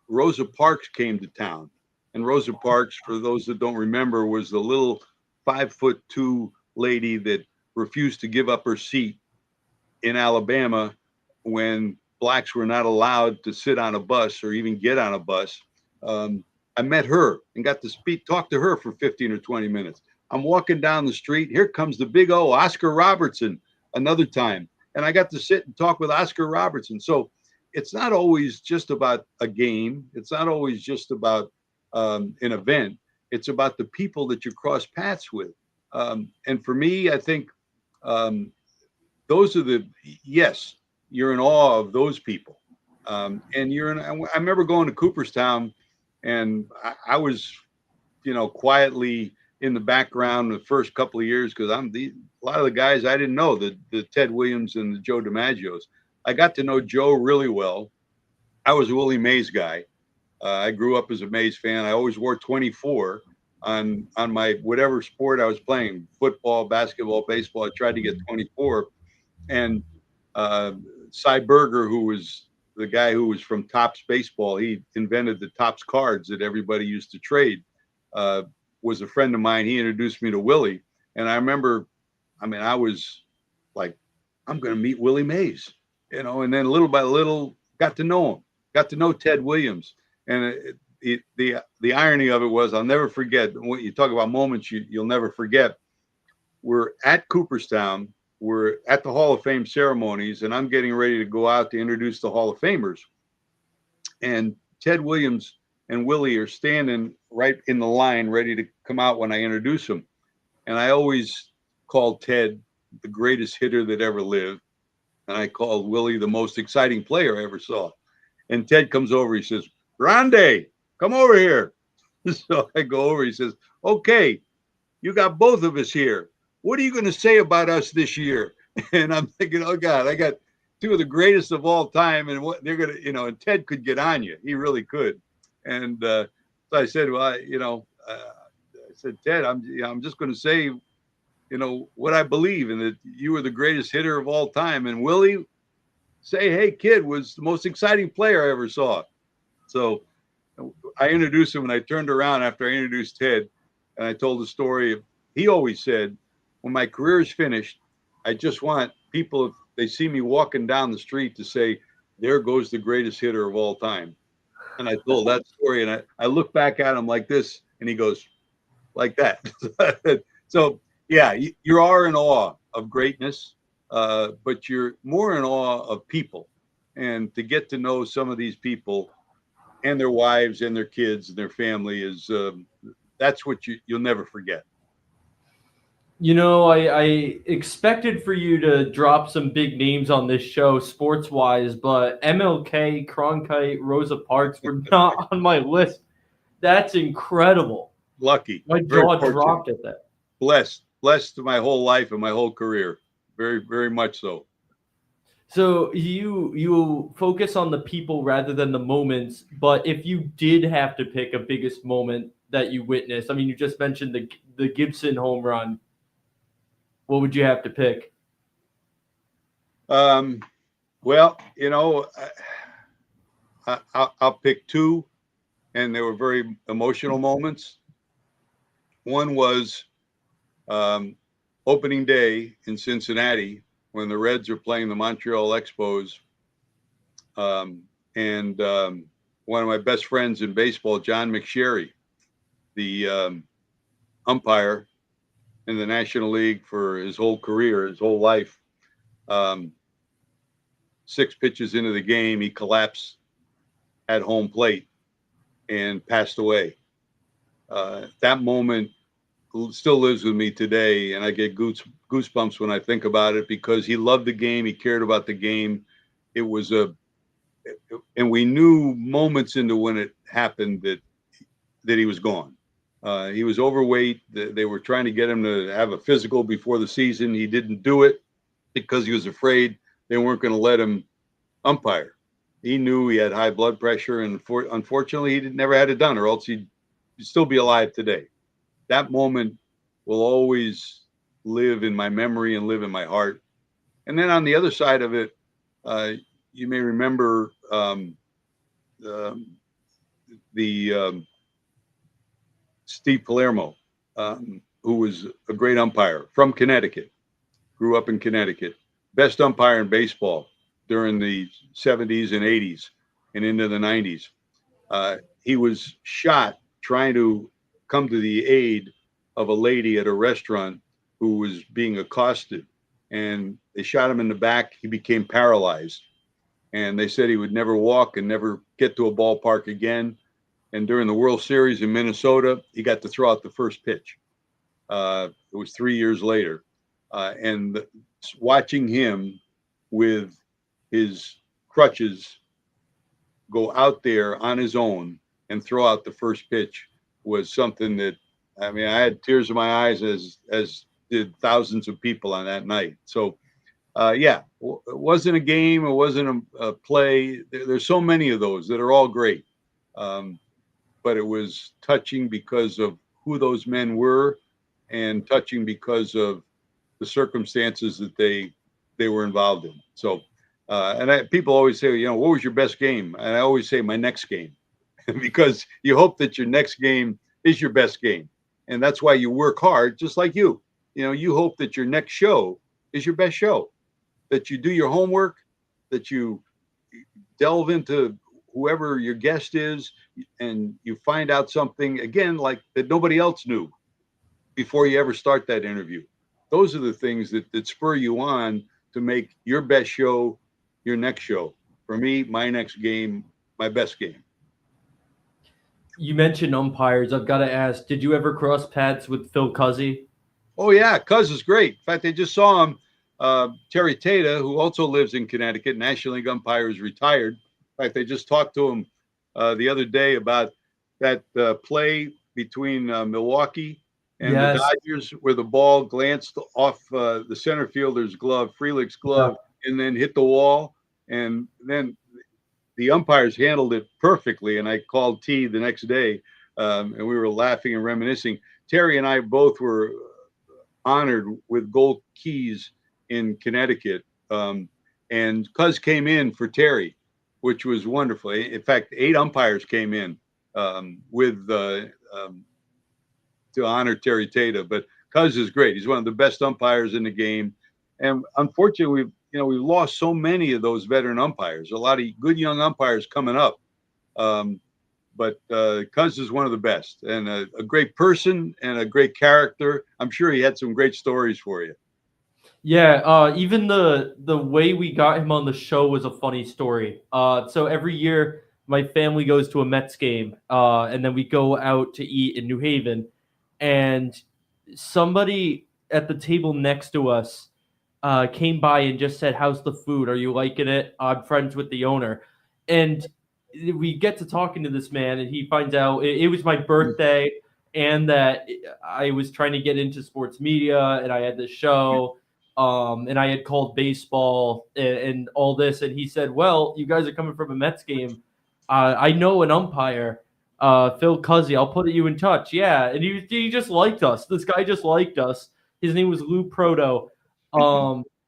Rosa Parks came to town. And Rosa Parks, for those that don't remember, was the little 5'2" lady that refused to give up her seat in Alabama when blacks were not allowed to sit on a bus or even get on a bus. I met her and got to talk to her for 15 or 20 minutes. I'm walking down the street. Here comes the big O, Oscar Robertson, another time. And I got to sit and talk with Oscar Robertson. So it's not always just about a game. It's not always just about an event. It's about the people that you cross paths with. And for me, I think those are yes, you're in awe of those people. And I remember going to Cooperstown and I was, quietly in the background the first couple of years because a lot of the guys I didn't know, the Ted Williams and the Joe DiMaggios. I got to know Joe really well. I was a Willie Mays guy. I grew up as a Mays fan. I always wore 24 on my whatever sport I was playing, football, basketball, baseball. I tried to get 24. And Cy Berger, who was the guy who was from Topps Baseball, he invented the Topps cards that everybody used to trade, was a friend of mine. He introduced me to Willie. And I remember, I was like, I'm going to meet Willie Mays, and then little by little got to know him, got to know Ted Williams. And the irony of it was, I'll never forget, when you talk about moments you'll never forget. We're at Cooperstown. We're at the Hall of Fame ceremonies, and I'm getting ready to go out to introduce the Hall of Famers. And Ted Williams and Willie are standing right in the line, ready to come out when I introduce them. And I always called Ted the greatest hitter that ever lived. And I called Willie the most exciting player I ever saw. And Ted comes over, he says, Grande, come over here. So I go over, he says, okay, you got both of us here. What are you going to say about us this year? And I'm thinking, oh God, I got two of the greatest of all time. And what they're going to, and Ted could get on you. He really could. And so I said, well, I said, Ted, I'm just going to say, what I believe, and that you were the greatest hitter of all time. And Willie, say, hey, kid, was the most exciting player I ever saw. So I introduced him, and I turned around after I introduced Ted, and I told the story. He always said, when my career is finished, I just want people, if they see me walking down the street, to say, there goes the greatest hitter of all time. And I told that story, and I look back at him like this, and he goes, like that. So, yeah, you are in awe of greatness, but you're more in awe of people. And to get to know some of these people and their wives and their kids and their family is that's what you'll never forget. I expected for you to drop some big names on this show sports-wise, but MLK, Cronkite, Rosa Parks were not on my list. That's incredible. Lucky. My jaw dropped at that. Blessed my whole life and my whole career. Very, very much so. So you focus on the people rather than the moments, but if you did have to pick a biggest moment that you witnessed, I mean, you just mentioned the Gibson home run. What would you have to pick? Well, I'll pick two, and they were very emotional moments. One was opening day in Cincinnati when the Reds are playing the Montreal Expos. And one of my best friends in baseball, John McSherry, the umpire in the National League for his whole career, his whole life. 6 pitches into the game, he collapsed at home plate and passed away. That moment still lives with me today, and I get goosebumps when I think about it because he loved the game. He cared about the game. It was and we knew moments into when it happened that he was gone. He was overweight. They were trying to get him to have a physical before the season. He didn't do it because he was afraid they weren't going to let him umpire. He knew he had high blood pressure, and unfortunately, he never had it done, or else he'd still be alive today. That moment will always live in my memory and live in my heart. And then on the other side of it, you may remember Steve Palermo, who was a great umpire from Connecticut, grew up in Connecticut, best umpire in baseball during the 70s and 80s and into the 90s. He was shot trying to come to the aid of a lady at a restaurant who was being accosted, and they shot him in the back. He became paralyzed, and they said he would never walk and never get to a ballpark again. And during the World Series in Minnesota, he got to throw out the first pitch. It was 3 years later. And watching him with his crutches go out there on his own and throw out the first pitch was something that, I mean, I had tears in my eyes as did thousands of people on that night. So, it wasn't a game. It wasn't a play. There's so many of those that are all great. But it was touching because of who those men were and touching because of the circumstances that they were involved in. So, people always say, what was your best game? And I always say my next game, because you hope that your next game is your best game. And that's why you work hard, just like you. You hope that your next show is your best show, that you do your homework, that you delve into whoever your guest is, and you find out something, again, like that nobody else knew before you ever start that interview. Those are the things that spur you on to make your best show your next show. For me, my next game, my best game. You mentioned umpires. I've got to ask, did you ever cross paths with Phil Cuzzy? Oh, yeah. Cuz is great. In fact, I just saw him. Terry Tata, who also lives in Connecticut, National League umpire, is retired. In fact, they just talked to him the other day about that play between Milwaukee and the Dodgers, where the ball glanced off the center fielder's glove, Frelick's glove, and then hit the wall. And then the umpires handled it perfectly. And I called T the next day, and we were laughing and reminiscing. Terry and I both were honored with gold keys in Connecticut. And Cuz came in for Terry, which was wonderful. In fact, 8 umpires came in to honor Terry Tata. But Cuz is great. He's one of the best umpires in the game. And unfortunately, we've lost so many of those veteran umpires. A lot of good young umpires coming up. But Cuz is one of the best, and a great person and a great character. I'm sure he had some great stories for you. Yeah, even the way we got him on the show was a funny story. So every year my family goes to a Mets game, and then we go out to eat in New Haven, and somebody at the table next to us came by and just said, "How's the food? Are you liking it? I'm friends with the owner." And we get to talking to this man, and he finds out it was my birthday and that I was trying to get into sports media and I had this show. and I had called baseball and all this, and he said, "Well, you guys are coming from a Mets game. I know an umpire, Phil Cuzzy. I'll put you in touch." Yeah, and he just liked us. This guy just liked us. His name was Lou Proto.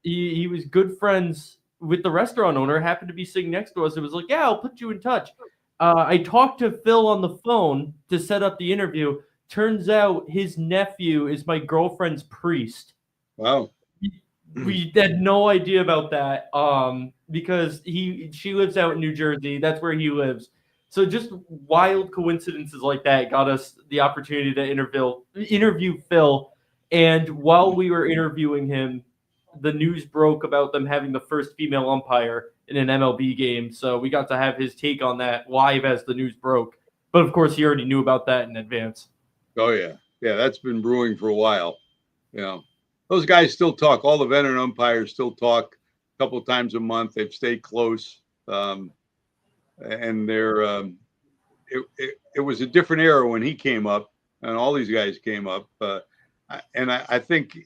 He was good friends with the restaurant owner. Happened to be sitting next to us. It was like, "Yeah, I'll put you in touch." I talked to Phil on the phone to set up the interview. Turns out his nephew is my girlfriend's priest. Wow. We had no idea about that because she lives out in New Jersey. That's where he lives. So just wild coincidences like that got us the opportunity to interview Phil. And while we were interviewing him, the news broke about them having the first female umpire in an MLB game. So we got to have his take on that live as the news broke. But of course, he already knew about that in advance. Oh yeah. Yeah, that's been brewing for a while. Those guys still talk. All the veteran umpires still talk a couple of times a month. They've stayed close. And they're it was a different era when he came up and all these guys came up. And I think,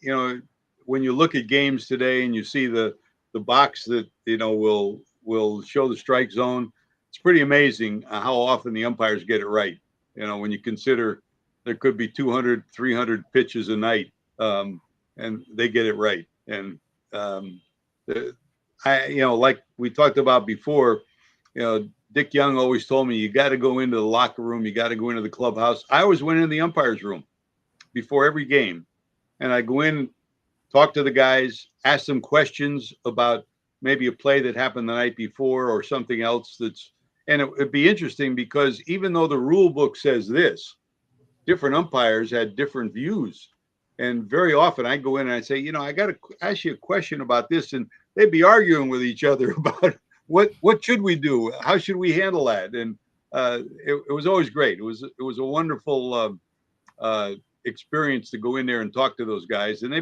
when you look at games today and you see the box that, will show the strike zone, it's pretty amazing how often the umpires get it right. When you consider there could be 200, 300 pitches a night, and they get it right. And like we talked about before, Dick Young always told me, you got to go into the locker room. You got to go into the clubhouse. I always went in the umpire's room before every game. And I go in, talk to the guys, ask them questions about maybe a play that happened the night before or something else and it'd be interesting because even though the rule book says this, different umpires had different views. And very often I go in and I say, I got to ask you a question about this. And they'd be arguing with each other about what should we do? How should we handle that? And it was always great. It was a wonderful experience to go in there and talk to those guys. And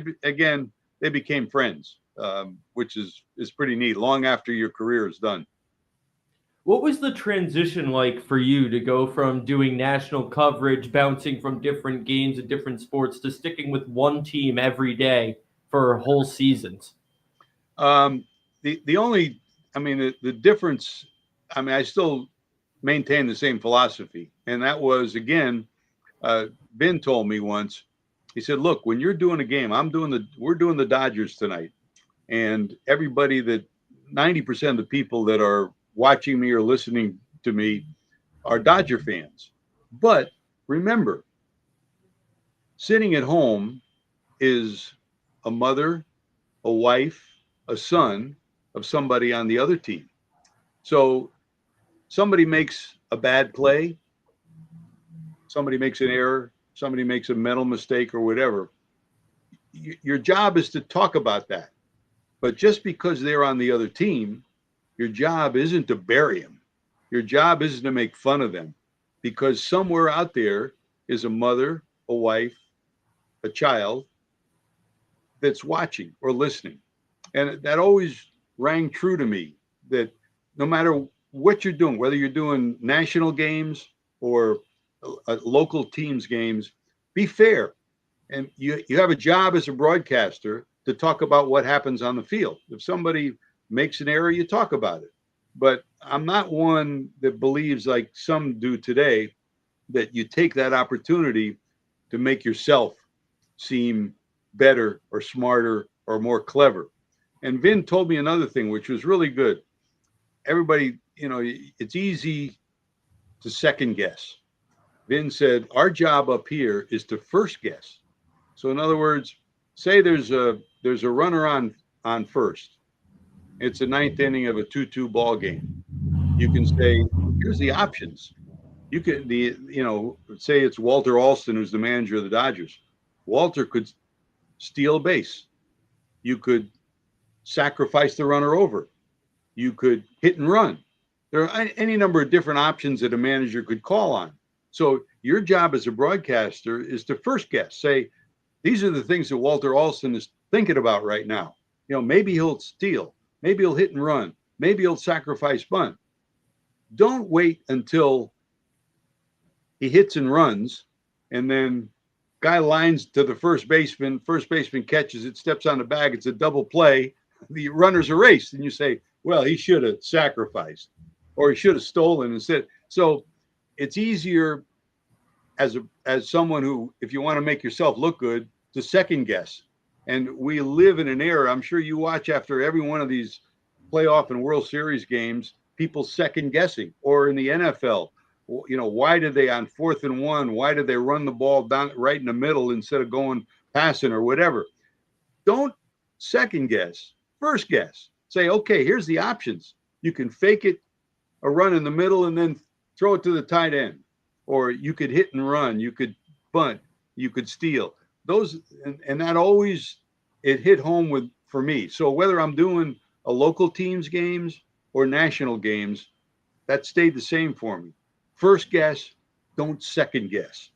they became friends, which is pretty neat long after your career is done. What was the transition like for you to go from doing national coverage, bouncing from different games and different sports to sticking with one team every day for whole seasons? The difference, I still maintain the same philosophy. And that was, again, Ben told me once, he said, look, when you're doing a game, we're doing the Dodgers tonight. And everybody 90% of the people that are watching me or listening to me are Dodger fans. But remember, sitting at home is a mother, a wife, a son of somebody on the other team. So somebody makes a bad play, somebody makes an error, somebody makes a mental mistake or whatever. Your job is to talk about that. But just because they're on the other team, your job isn't to bury them. Your job isn't to make fun of them, because somewhere out there is a mother, a wife, a child that's watching or listening. And that always rang true to me, that no matter what you're doing, whether you're doing national games or local teams games, be fair. And you have a job as a broadcaster to talk about what happens on the field. If somebody makes an error, you talk about it. But I'm not one that believes, like some do today, that you take that opportunity to make yourself seem better or smarter or more clever. And Vin told me another thing, which was really good. Everybody, it's easy to second guess. Vin said, our job up here is to first guess. So in other words, say there's a runner on first. It's the ninth inning of a 2-2 ball game. You can say, here's the options. You could say it's Walter Alston, who's the manager of the Dodgers. Walter could steal a base. You could sacrifice the runner over. You could hit and run. There are any number of different options that a manager could call on. So your job as a broadcaster is to first guess. Say, these are the things that Walter Alston is thinking about right now. Maybe he'll steal. Maybe he'll hit and run. Maybe he'll sacrifice bunt. Don't wait until he hits and runs and then Guy lines to the first baseman catches it, steps on the bag, it's a double play, the runners erased, and you say, well, he should have sacrificed or he should have stolen instead. So it's easier as someone who, if you want to make yourself look good, to second guess. And we live in an era, I'm sure you watch after every one of these playoff and World Series games, people second guessing, or in the NFL, why did they on 4th and 1, why did they run the ball down right in the middle instead of going passing or whatever? Don't second guess, first guess. Say, okay, here's the options. You can fake it, a run in the middle, and then throw it to the tight end. Or you could hit and run, you could bunt, you could steal. Those, and that always, it hit home for me. So whether I'm doing a local team's games or national games, that stayed the same for me. First guess, don't second guess.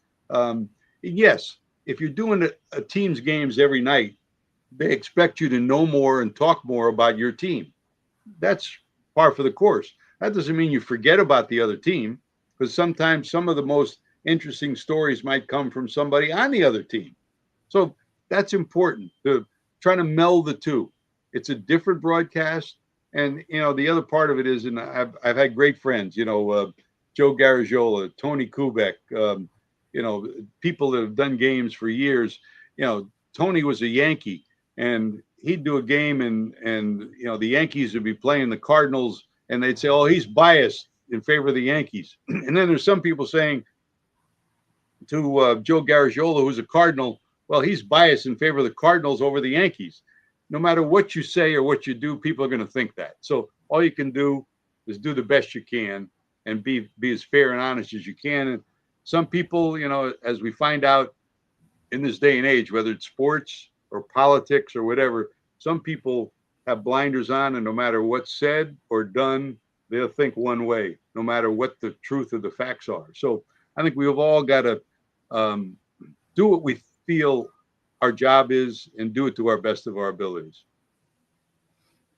Yes, if you're doing a team's games every night, they expect you to know more and talk more about your team. That's par for the course. That doesn't mean you forget about the other team, because sometimes some of the most interesting stories might come from somebody on the other team. So that's important, to try to meld the two. It's a different broadcast. And, the other part of it is, and I've had great friends, Joe Garagiola, Tony Kubek, people that have done games for years. Tony was a Yankee, and he'd do a game, and the Yankees would be playing the Cardinals, and they'd say, oh, he's biased in favor of the Yankees. And then there's some people saying to Joe Garagiola, who's a Cardinal, well, he's biased in favor of the Cardinals over the Yankees. No matter what you say or what you do, people are going to think that. So all you can do is do the best you can and be as fair and honest as you can. And some people, as we find out in this day and age, whether it's sports or politics or whatever, some people have blinders on, and no matter what's said or done, they'll think one way, no matter what the truth of the facts are. So I think we've all got to do what we feel our job is and do it to our best of our abilities.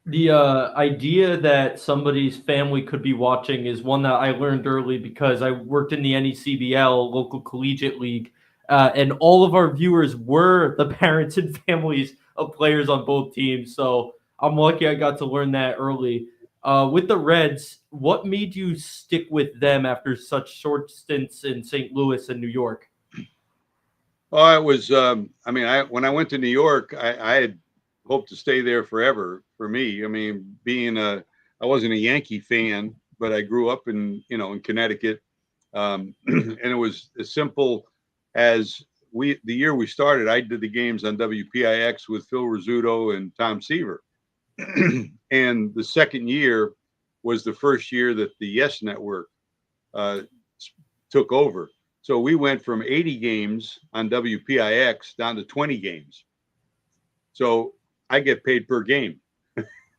The idea that somebody's family could be watching is one that I learned early because I worked in the NECBL, local collegiate league, and all of our viewers were the parents and families of players on both teams. So I'm lucky I got to learn that early. With the Reds, what made you stick with them after such short stints in St. Louis and New York? Oh, it was, when I went to New York, I had hoped to stay there forever for me. I mean, I wasn't a Yankee fan, but I grew up in Connecticut. And it was as simple as the year we started, I did the games on WPIX with Phil Rizzuto and Tom Seaver. And the second year was the first year that the Yes Network took over. So we went from 80 games on WPIX down to 20 games. So I get paid per game.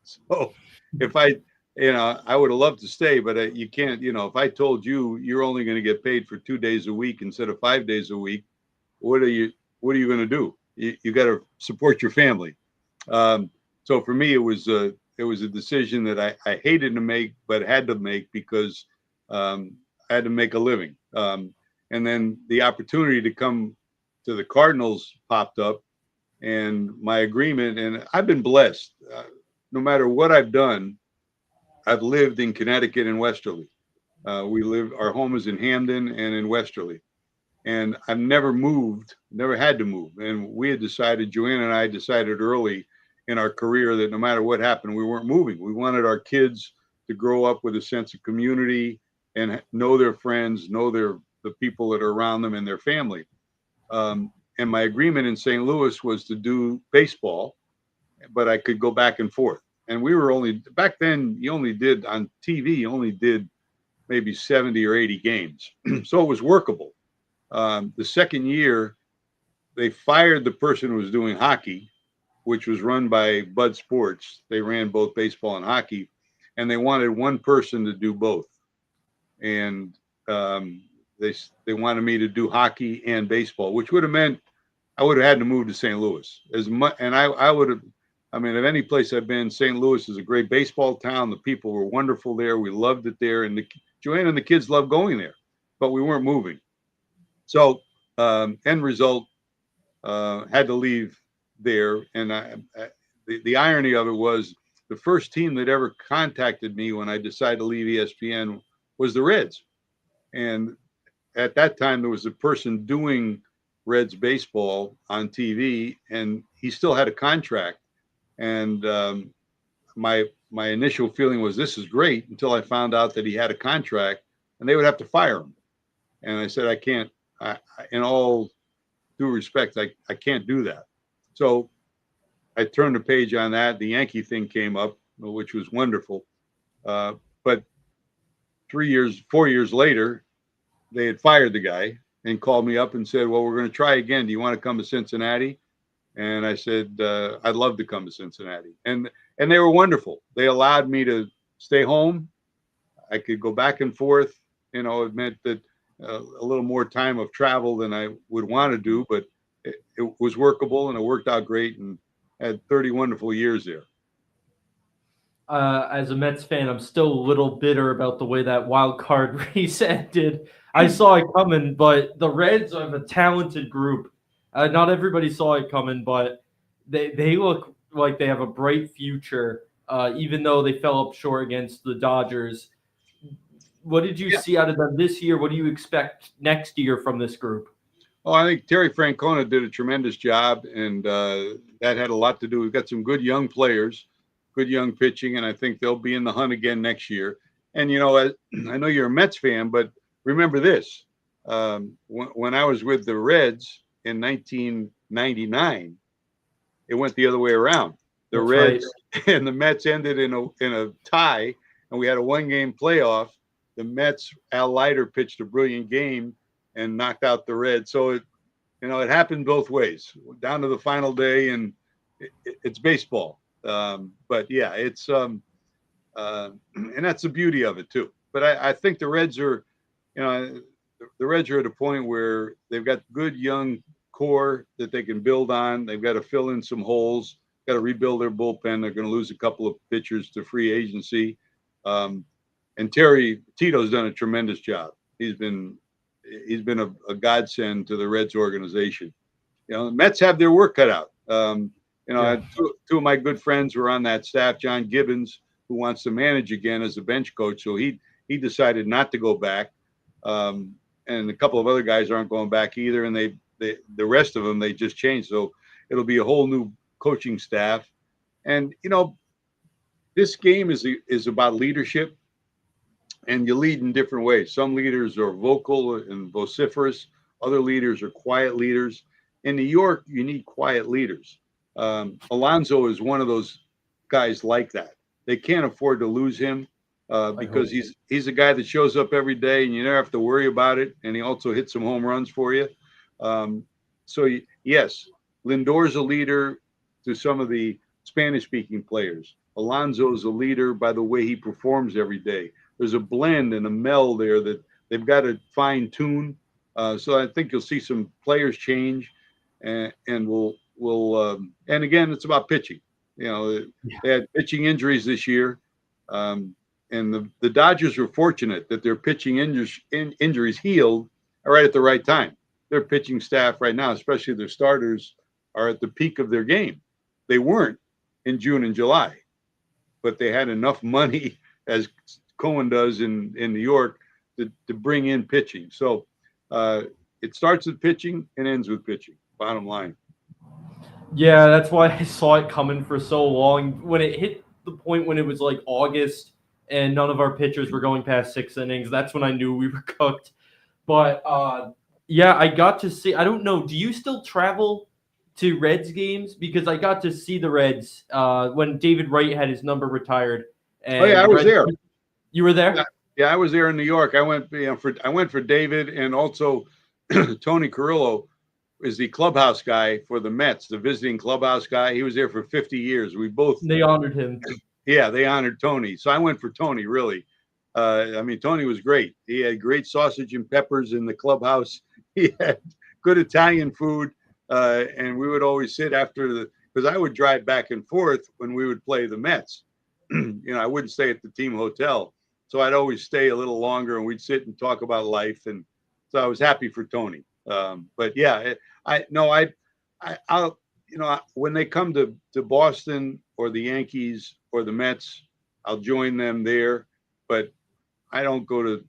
So if I would have loved to stay, but you can't, if I told you you're only going to get paid for 2 days a week instead of 5 days a week, what are you going to do? You got to support your family. So for me, it was a decision that I hated to make, but had to make because I had to make a living. And then the opportunity to come to the Cardinals popped up, and my agreement, and I've been blessed. No matter what I've done, I've lived in Connecticut and Westerly. Our home is in Hamden and in Westerly. And I've never had to move. And we had decided, Joanne and I decided early in our career that no matter what happened, we weren't moving. We wanted our kids to grow up with a sense of community and know their friends, know the people that are around them and their family. And my agreement in St. Louis was to do baseball, but I could go back and forth. And we were back then, you only did on TV, maybe 70 or 80 games. So it was workable. The second year, they fired the person who was doing hockey, which was run by Bud Sports. They ran both baseball and hockey, and they wanted one person to do both. And they wanted me to do hockey and baseball, which would have meant I would have had to move to St. Louis and I would have. I mean, of any place I've been, St. Louis is a great baseball town. The people were wonderful there. We loved it there, and Joanne and the kids loved going there, but we weren't moving. So end result, had to leave there. And the irony of it was the first team that ever contacted me when I decided to leave ESPN was the Reds. And at that time, there was a person doing Reds baseball on TV, and he still had a contract. And my initial feeling was, this is great, until I found out that he had a contract and they would have to fire him. And I said, I can't, in all due respect, I can't do that. So I turned the page on that. The Yankee thing came up, which was wonderful. But 4 years later, they had fired the guy and called me up and said, well, we're going to try again. Do you want to come to Cincinnati? And I said, I'd love to come to Cincinnati. And they were wonderful. They allowed me to stay home. I could go back and forth. You know, it meant that a little more time of travel than I would want to do, but it was workable and it worked out great, and had 30 wonderful years there. As a Mets fan, I'm still a little bitter about the way that wild card race ended. I saw it coming, but the Reds have a talented group. Not everybody saw it coming, but they look like they have a bright future, even though they fell up short against the Dodgers. What did you see out of them this year? What do you expect next year from this group? Oh, I think Terry Francona did a tremendous job, and that had a lot to do. We've got some good young players, good young pitching, and I think they'll be in the hunt again next year. And, you know, I know you're a Mets fan, but remember this. When I was with the Reds in 1999, it went the other way around. The That's Reds right. and the Mets ended in a tie, and we had a one-game playoff. The Mets, Al Leiter pitched a brilliant game and knocked out the Reds. So it happened both ways, down to the final day, and it's baseball. But yeah, it's and that's the beauty of it too. But I think the Reds are, the Reds are at a point where they've got good young core that they can build on. They've got to fill in some holes, got to rebuild their bullpen. They're going to lose a couple of pitchers to free agency. And Terry Tito's done a tremendous job. He's been a godsend to the Reds organization. You know, the Mets have their work cut out. Two of my good friends were on that staff. John Gibbons, who wants to manage again as a bench coach, so he decided not to go back. And a couple of other guys aren't going back either. And the rest of them, they just changed. So it'll be a whole new coaching staff. And this game is about leadership. And you lead in different ways. Some leaders are vocal and vociferous. Other leaders are quiet leaders. In New York, you need quiet leaders. Alonso is one of those guys like that. They can't afford to lose him because he's a guy that shows up every day and you never have to worry about it. And he also hits some home runs for you. So yes, Lindor's a leader to some of the Spanish-speaking players. Alonso's a leader by the way he performs every day. There's a blend and a meld there that they've got to fine tune. So I think you'll see some players change, and we'll and again, it's about pitching. They had pitching injuries this year, and the Dodgers were fortunate that their pitching injuries healed right at the right time. Their pitching staff right now, especially their starters, are at the peak of their game. They weren't in June and July, but they had enough money, as Cohen does in New York, to bring in pitching. So it starts with pitching and ends with pitching, bottom line. Yeah, that's why I saw it coming for so long. When it hit the point when it was like August and none of our pitchers were going past 6 innings, that's when I knew we were cooked. But yeah, I got to see, I don't know, do you still travel to Reds games? Because I got to see the Reds when David Wright had his number retired. And I was there. You were there? Yeah, I was there in New York. I went for David, and also Tony Carrillo is the clubhouse guy for the Mets, the visiting clubhouse guy. He was there for 50 years. They honored him. Yeah, they honored Tony. So I went for Tony, really. Tony was great. He had great sausage and peppers in the clubhouse. He had good Italian food, and we would always sit after because I would drive back and forth when we would play the Mets. I wouldn't stay at the team hotel. So I'd always stay a little longer and we'd sit and talk about life. And so I was happy for Tony. But yeah, I I'll, when they come to Boston or the Yankees or the Mets, I'll join them there. But I don't go to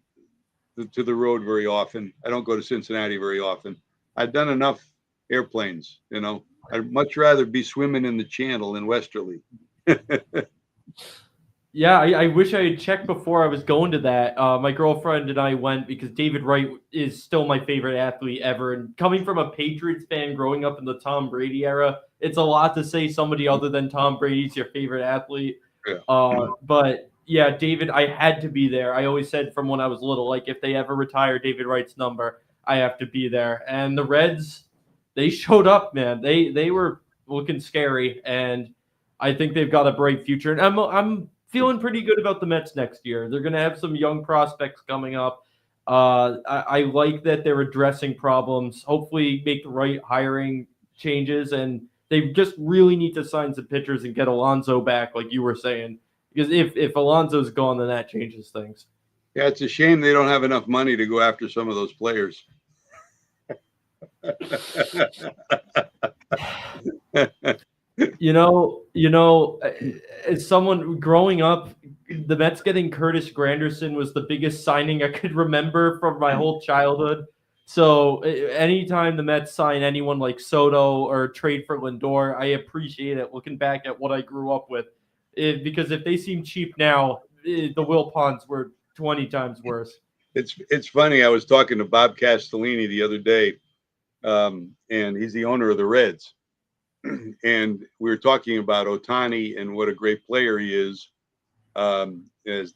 the road very often. I don't go to Cincinnati very often. I've done enough airplanes, I'd much rather be swimming in the channel in Westerly. Yeah, I wish I had checked before I was going to that. My girlfriend and I went because David Wright is still my favorite athlete ever. And coming from a Patriots fan growing up in the Tom Brady era, it's a lot to say somebody other than Tom Brady's your favorite athlete. Yeah. But yeah, David, I had to be there. I always said from when I was little, like if they ever retire David Wright's number, I have to be there. And the Reds, they showed up, man. They were looking scary, and I think they've got a bright future. And I'm feeling pretty good about the Mets next year. They're going to have some young prospects coming up. I like that they're addressing problems. Hopefully, make the right hiring changes, and they just really need to sign some pitchers and get Alonso back, like you were saying. Because if Alonso's gone, then that changes things. Yeah, it's a shame they don't have enough money to go after some of those players. As someone growing up, the Mets getting Curtis Granderson was the biggest signing I could remember from my whole childhood. So anytime the Mets sign anyone like Soto or trade for Lindor, I appreciate it looking back at what I grew up with. Because if they seem cheap now, the Wilpons were 20 times worse. It's funny. I was talking to Bob Castellini the other day, and he's the owner of the Reds. And we were talking about Ohtani and what a great player he is. This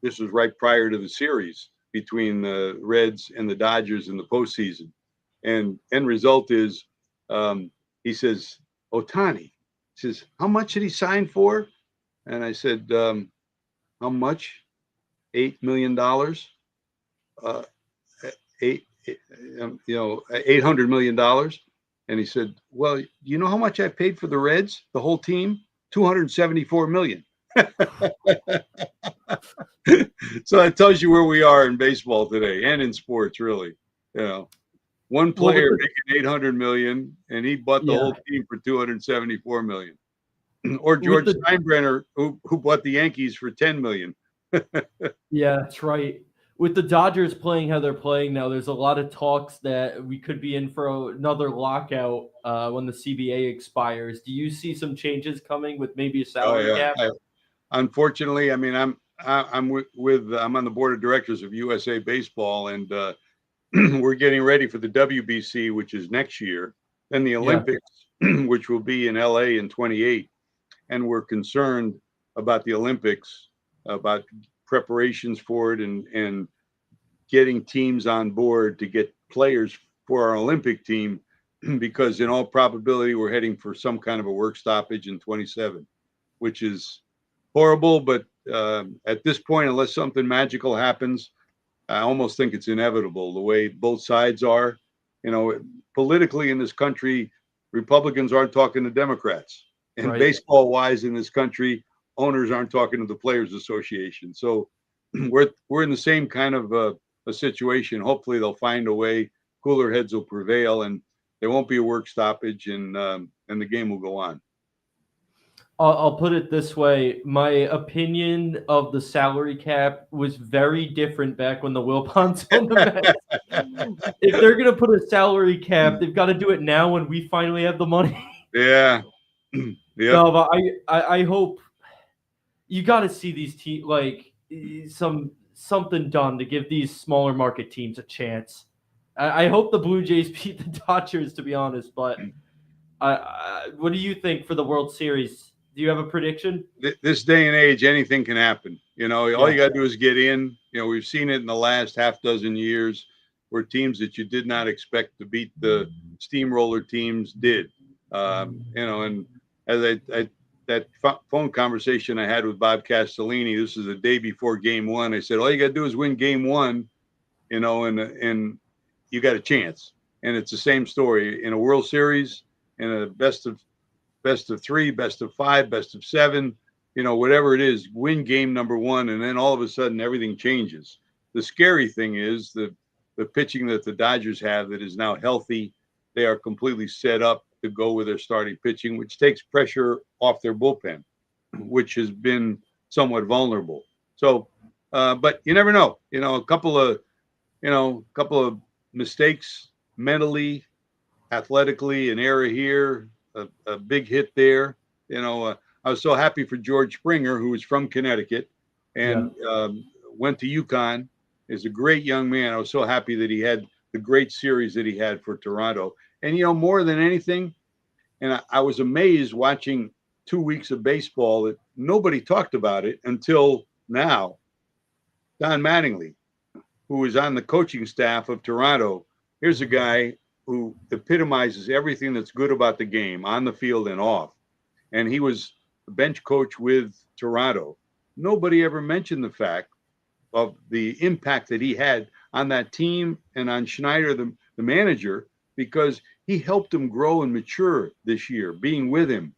was right prior to the series between the Reds and the Dodgers in the postseason. And end result is, he says, Ohtani, he says, how much did he sign for? And I said, how much? $8 million. $800 million. And he said, well, you know how much I paid for the Reds, the whole team? $274 million. So that tells you where we are in baseball today and in sports, really. One player making $800 million, and he bought the whole team for $274 million. Or George Steinbrenner, who bought the Yankees for $10 million. Yeah, that's right. With the Dodgers playing how they're playing now, there's a lot of talks that we could be in for another lockout when the CBA expires. Do you see some changes coming with maybe a salary cap? Unfortunately, I mean, I'm on the board of directors of USA Baseball, and we're getting ready for the WBC, which is next year, then the Olympics, which will be in LA in 28, and we're concerned about the Olympics, about preparations for it, and getting teams on board to get players for our Olympic team, because in all probability we're heading for some kind of a work stoppage in 27, which is horrible. But at this point, unless something magical happens, I almost think it's inevitable the way both sides are. Politically in this country, Republicans aren't talking to Democrats, and baseball wise in this country, owners aren't talking to the Players Association. So we're in the same kind of a situation. Hopefully they'll find a way, cooler heads will prevail, and there won't be a work stoppage, and the game will go on. I'll put it this way. My opinion of the salary cap was very different back when the Wilpons on the Mets. If they're going to put a salary cap, they've got to do it now when we finally have the money. Yeah. No, but I hope you got to see these teams, like something done to give these smaller market teams a chance. I hope the Blue Jays beat the Dodgers, to be honest. But what do you think for the World Series? Do you have a prediction? This day and age, anything can happen. All you got to do is get in. We've seen it in the last half dozen years where teams that you did not expect to beat the steamroller teams did. And as that phone conversation I had with Bob Castellini, this is the day before game one. I said, all you got to do is win game one, and you got a chance. And it's the same story in a World Series, in a best of 3, best of 5, best of 7, whatever it is, win game number one, and then all of a sudden everything changes. The scary thing is the pitching that the Dodgers have that is now healthy. They are completely set up. to go with their starting pitching, which takes pressure off their bullpen, which has been somewhat vulnerable. So, but you never know. A couple of mistakes mentally, athletically, an error here, a big hit there. I was so happy for George Springer, who is from Connecticut and went to UConn. Is a great young man. I was so happy that he had the great series that he had for Toronto. And, more than anything, and I was amazed watching 2 weeks of baseball that nobody talked about it until now. Don Mattingly, who was on the coaching staff of Toronto, here's a guy who epitomizes everything that's good about the game on the field and off. And he was the bench coach with Toronto. Nobody ever mentioned the fact of the impact that he had on that team and on Schneider, the manager, because he helped him grow and mature this year, being with him.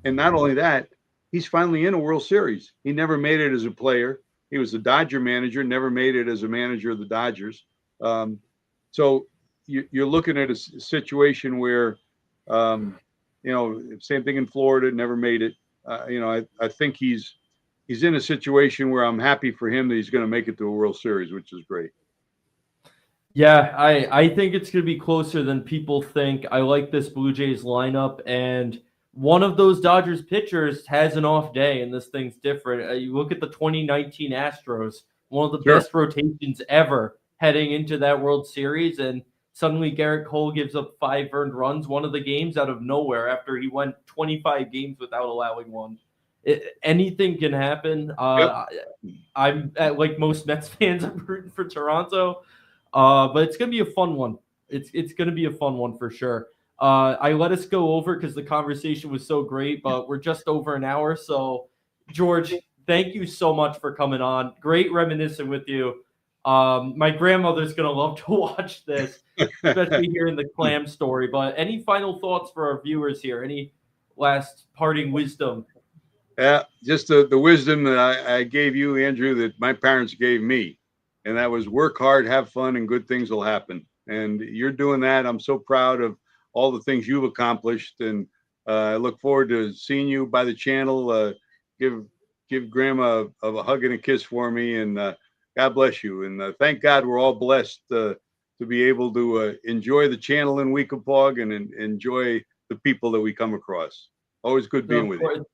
And not only that, he's finally in a World Series. He never made it as a player. He was the Dodger manager, never made it as a manager of the Dodgers. So you're looking at a situation where, same thing in Florida, never made it. I think he's in a situation where I'm happy for him that he's going to make it to a World Series, which is great. Yeah, I think it's going to be closer than people think. I like this Blue Jays lineup, and one of those Dodgers pitchers has an off day, and this thing's different. You look at the 2019 Astros, one of the best rotations ever heading into that World Series, and suddenly Garrett Cole gives up 5 earned runs, one of the games out of nowhere after he went 25 games without allowing one. Anything can happen. I'm like most Mets fans, I'm rooting for Toronto, but it's going to be a fun one. It's going to be a fun one for sure. I let us go over because the conversation was so great, but we're just over an hour. So, George, thank you so much for coming on. Great reminiscing with you. My grandmother's going to love to watch this, especially hearing the clam story. But any final thoughts for our viewers here? Any last parting wisdom? Yeah, just the wisdom that I gave you, Andrew, that my parents gave me. And that was work hard, have fun, and good things will happen. And you're doing that. I'm so proud of all the things you've accomplished. And I look forward to seeing you by the channel. Give Grandma a hug and a kiss for me. And God bless you. And thank God we're all blessed to be able to enjoy the channel in Weekapaug and enjoy the people that we come across. Always good being with you.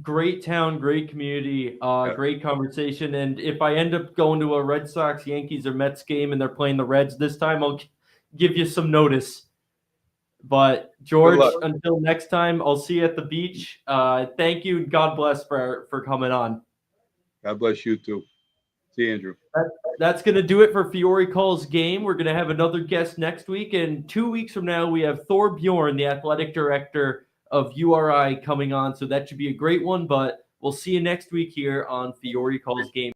Great town, great community, great conversation. And if I end up going to a Red Sox, Yankees, or Mets game and they're playing the Reds this time, I'll give you some notice. But George, until next time, I'll see you at the beach. Thank you. God bless for coming on. God bless you too. See you, Andrew. That's going to do it for Fiore Calls Game. We're going to have another guest next week. And 2 weeks from now, we have Thor Bjorn, the athletic director of URI, coming on. So that should be a great one. But we'll see you next week here on Fiore Calls Game.